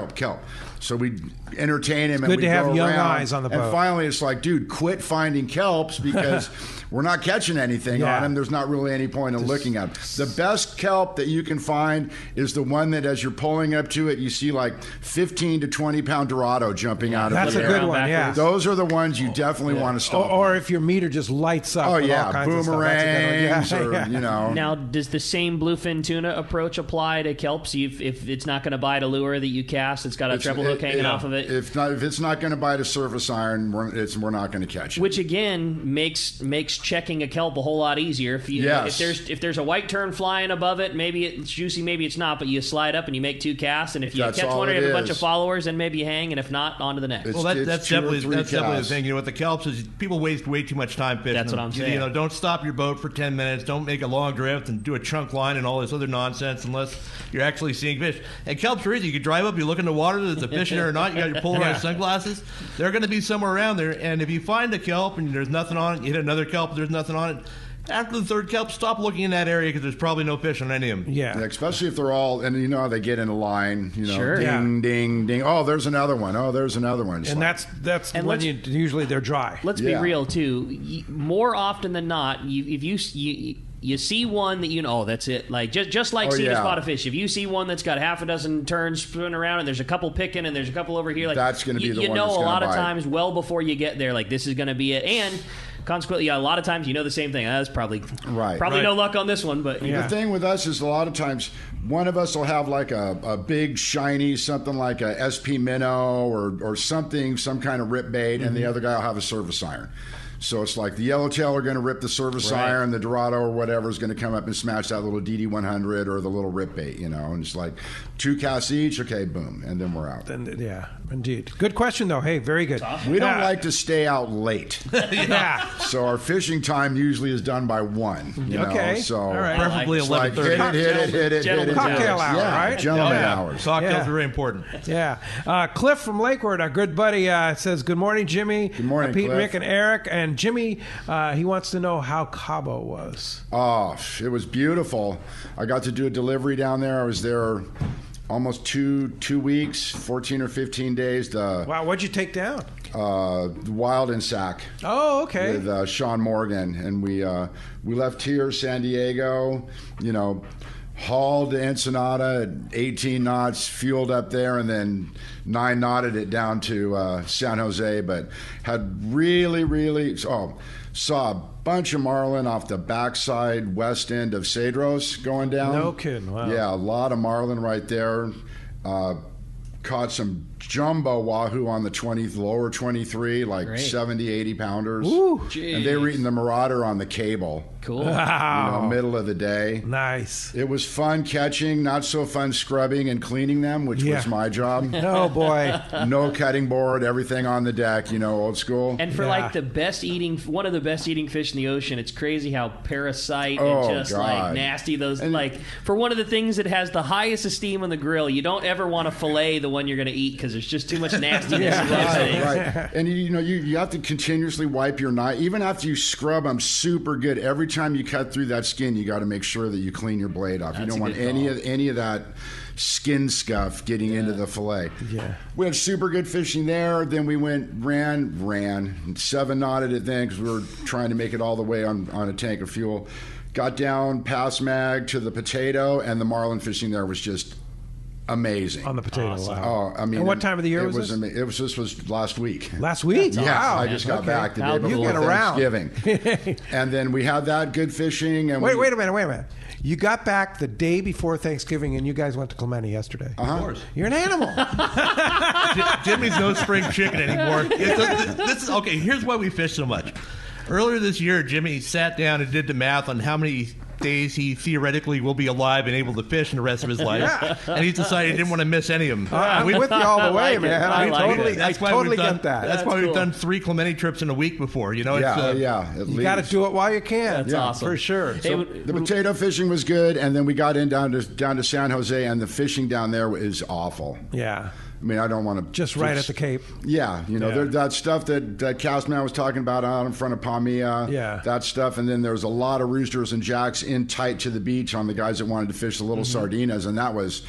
So we entertain him. It's good and we to have go young around, eyes on the boat. And finally, it's like, dude, quit finding kelps because we're not catching anything on them. There's not really any point in looking at them. The best kelp that you can find is the one that, as you're pulling up to it, you see like 15 to 20 pound Dorado jumping out of it. That's a good one, yeah. Those are the ones you definitely want to stop. Or if your meter just lights up. Oh, with yeah, all kinds boomerangs of stuff. or, Now, does the same bluefin tuna approach apply to kelps? If it's not going to bite a lure that you cast, it's got a treble hook hanging off of it? If it's not going to bite a surface iron, we're not going to catch it. Which again makes checking a kelp a whole lot easier. If there's a white tern flying above it, maybe it's juicy, maybe it's not. But you slide up and you make 2 casts, and if you catch one, you have a bunch of followers, then maybe you hang, and if not, on to the next. Well, that's definitely the thing. With the kelps, is people waste way too much time fishing. That's what I'm saying. Don't stop your boat for 10 minutes. Don't make a long drift and do a chunk line and all this other nonsense unless you're actually seeing fish. And kelps are easy. You can drive up, you look in the water, there's a fish in there or not. You got your polarized sunglasses. They're going to be somewhere around there. And if you find a kelp and there's nothing on it, you hit another kelp and there's nothing on it. After the third kelp, stop looking in that area because there's probably no fish on any of them. Yeah, especially if they're all, and you know how they get in a line. Sure. Ding, ding, ding. Oh, there's another one. Oh, there's another one. And that's when usually they're dry. Let's be real too. More often than not, if you see one that that's it. Like just like seeing a spot of fish. If you see one that's got half a dozen turns spinning around and there's a couple picking and there's a couple over here, like that's going to be the one. A lot of times, well before you get there, like this is going to be it. And consequently, a lot of times the same thing. That's probably no luck on this one. But the thing with us is a lot of times one of us will have like a big shiny something like a SP minnow or something, some kind of rip bait, and the other guy will have a service iron. So it's like the yellowtail are going to rip the service iron, the Dorado or whatever is going to come up and smash that little DD100 or the little rip bait, and it's like 2 casts each, okay, boom, and then we're out. Yeah, indeed. Good question, though. Hey, very good. We don't like to stay out late. Yeah. So our fishing time usually is done by 1. Okay. So all right. Preferably 11:30. Hit it. Cocktail hour, right? Gentleman hours. Cocktails are very important. Yeah. Cliff from Lakewood, our good buddy, says, good morning, Jimmy. Good morning, Pete, Cliff. Rick, and Eric. And Jimmy, he wants to know how Cabo was. Oh, it was beautiful. I got to do a delivery down there. I was there almost two weeks, 14 or 15 days. Wow, what'd you take down? Wild and Sack. Oh, okay. With Sean Morgan. And we left here, San Diego, hauled to Ensenada at 18 knots, fueled up there, and then 9 knotted it down to San Jose. But had really saw a bunch of marlin off the backside west end of Cedros going down. No kidding. Wow. Yeah, a lot of marlin right there. Caught some jumbo wahoo on the lower 23, like 70, 80 pounders. Ooh, and they were eating the Marauder on the cable. Cool. Wow. Middle of the day. Nice. It was fun catching, not so fun scrubbing and cleaning them, which was my job. Oh, boy. No cutting board, everything on the deck, old school. And for one of the best eating fish in the ocean, it's crazy how parasite and just like nasty those, for one of the things that has the highest esteem on the grill, you don't ever want to fillet the one you're going to eat because there's just too much nastiness in those things. Right. And you have to continuously wipe your knife. Even after you scrub them super good, every time you cut through that skin, you got to make sure that you clean your blade off. You don't want any of that skin scuff getting into the fillet. Yeah. We had super good fishing there. Then we ran 7 knotted it then because we were trying to make it all the way on a tank of fuel. Got down past Mag to the Potato, and the marlin fishing there was just amazing. On the Potato, awesome. wow. Oh, I mean, and what time of the year was this? This was last week. Last week? Yeah, wow. I just got back the day before Thanksgiving. And then we had that good fishing. And wait a minute. You got back the day before Thanksgiving, and you guys went to Clemente yesterday. Uh-huh. Of course. You're an animal. Jimmy's no spring chicken anymore. This is okay. Here's why we fish so much. Earlier this year, Jimmy sat down and did the math on how many days he theoretically will be alive and able to fish in the rest of his life. Yeah. And he decided he didn't want to miss any of them. I'm with you all the way, man. I totally get that. That's why we've done 3 Clemente trips in a week before. You got to do it while you can. That's awesome. For sure. So the potato fishing was good, and then we got down to San Jose, and the fishing down there is awful. Yeah. I mean, I don't want to... Just right at the Cape. Yeah. That stuff that Castman was talking about out in front of Palmilla. Yeah. That stuff. And then there was a lot of roosters and jacks in tight to the beach on the guys that wanted to fish the little sardinas. And that was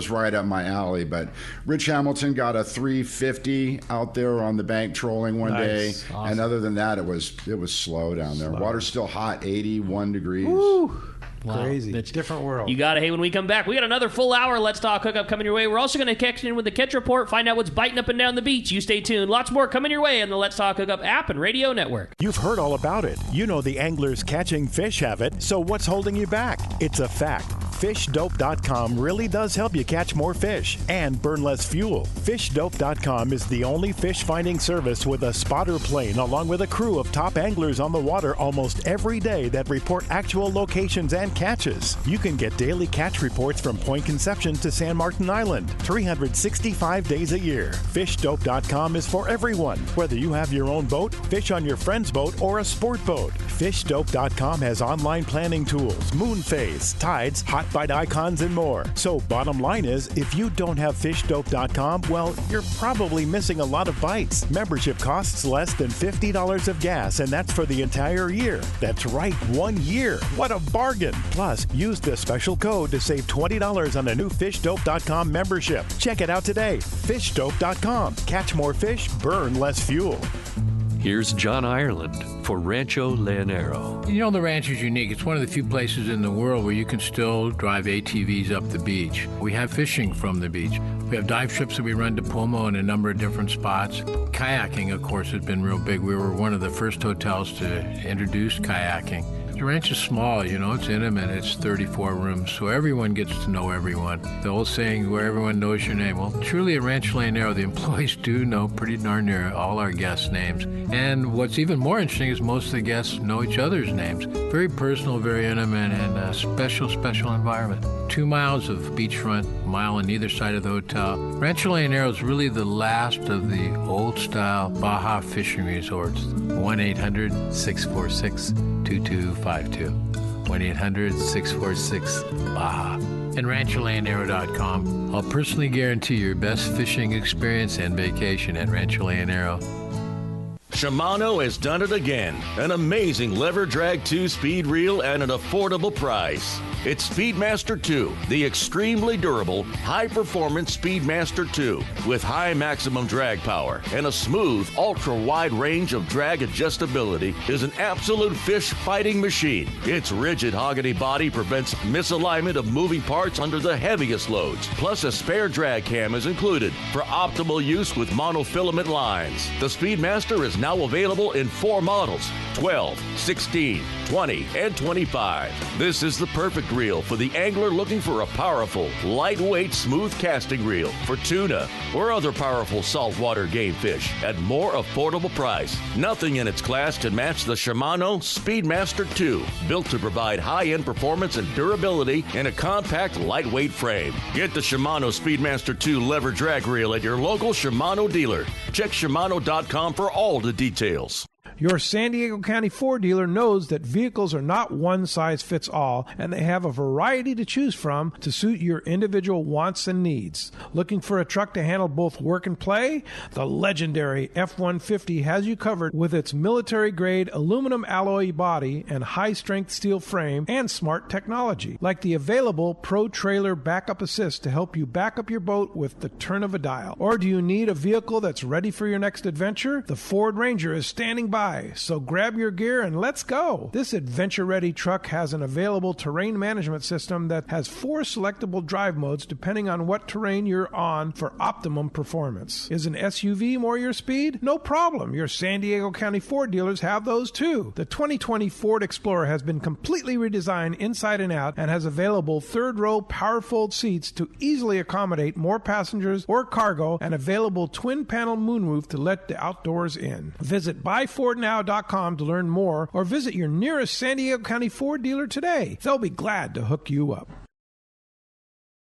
right up my alley. But Rich Hamilton got a 350 out there on the bank trolling one day. Awesome. And other than that, it was slow down there. Water's still hot, 81 degrees. Woo. Wow. Crazy. It's a different world. You got it. Hey, when we come back, we got another full hour Let's Talk Hookup coming your way. We're also going to catch in with the Catch Report, find out what's biting up and down the beach. You stay tuned. Lots more coming your way on the Let's Talk Hookup app and radio network. You've heard all about it. You know the anglers catching fish have it, so what's holding you back? It's a fact. FishDope.com really does help you catch more fish and burn less fuel. FishDope.com is the only fish finding service with a spotter plane along with a crew of top anglers on the water almost every day that report actual locations and catches. You can get daily catch reports from Point Conception to San Martin Island, 365 days a year. FishDope.com is for everyone, whether you have your own boat, fish on your friend's boat, or a sport boat. FishDope.com has online planning tools, moon phase, tides, hot bite icons, and more. So bottom line is, if you don't have FishDope.com, well, you're probably missing a lot of bites. Membership costs less than $50 of gas, and that's for the entire year. That's right, 1 year. What a bargain. Plus, use the special code to save $20 on a new FishDope.com membership. Check it out today. FishDope.com. Catch more fish, burn less fuel. Here's John Ireland for Rancho Leonero. The ranch is unique. It's one of the few places in the world where you can still drive ATVs up the beach. We have fishing from the beach. We have dive trips that we run to Pomo in a number of different spots. Kayaking, of course, has been real big. We were one of the first hotels to introduce kayaking. The ranch is small, it's intimate. It's 34 rooms, so everyone gets to know everyone. The old saying, where everyone knows your name. Well, truly at Rancho Leonero, the employees do know pretty darn near all our guests' names. And what's even more interesting is most of the guests know each other's names. Very personal, very intimate, and a special, special environment. 2 miles of beachfront, a mile on either side of the hotel. Rancho Leonero is really the last of the old-style Baja fishing resorts. 1-800-646-2252. 1-800-646-BAJA. And RanchoLeonero.com. I'll personally guarantee your best fishing experience and vacation at Rancho Leonero. Shimano has done it again. An amazing lever drag 2-speed reel at an affordable price. It's Speedmaster 2, the extremely durable, high-performance Speedmaster 2 with high maximum drag power and a smooth, ultra-wide range of drag adjustability is an absolute fish-fighting machine. Its rigid hogany body prevents misalignment of moving parts under the heaviest loads. Plus, a spare drag cam is included for optimal use with monofilament lines. The Speedmaster is now available in 4 models, 12, 16, 20, and 25. This is the perfect reel for the angler looking for a powerful, lightweight, smooth casting reel for tuna or other powerful saltwater game fish at more affordable price. Nothing in its class can match the Shimano Speedmaster 2, built to provide high-end performance and durability in a compact, lightweight frame. Get the Shimano Speedmaster 2 lever drag reel at your local Shimano dealer. Check Shimano.com for all the details. Your San Diego County Ford dealer knows that vehicles are not one size fits all, and they have a variety to choose from to suit your individual wants and needs. Looking for a truck to handle both work and play? The legendary F-150 has you covered with its military-grade aluminum alloy body and high-strength steel frame and smart technology, like the available Pro Trailer Backup Assist to help you back up your boat with the turn of a dial. Or do you need a vehicle that's ready for your next adventure? The Ford Ranger is standing by, so grab your gear and let's go. This adventure-ready truck has an available terrain management system that has 4 selectable drive modes depending on what terrain you're on for optimum performance. Is an SUV more your speed? No problem. Your San Diego County Ford dealers have those too. The 2020 Ford Explorer has been completely redesigned inside and out and has available third-row power-fold seats to easily accommodate more passengers or cargo and available twin-panel moonroof to let the outdoors in. Visit buyfordnow.com to learn more or visit your nearest San Diego County Ford dealer today. They'll be glad to hook you up.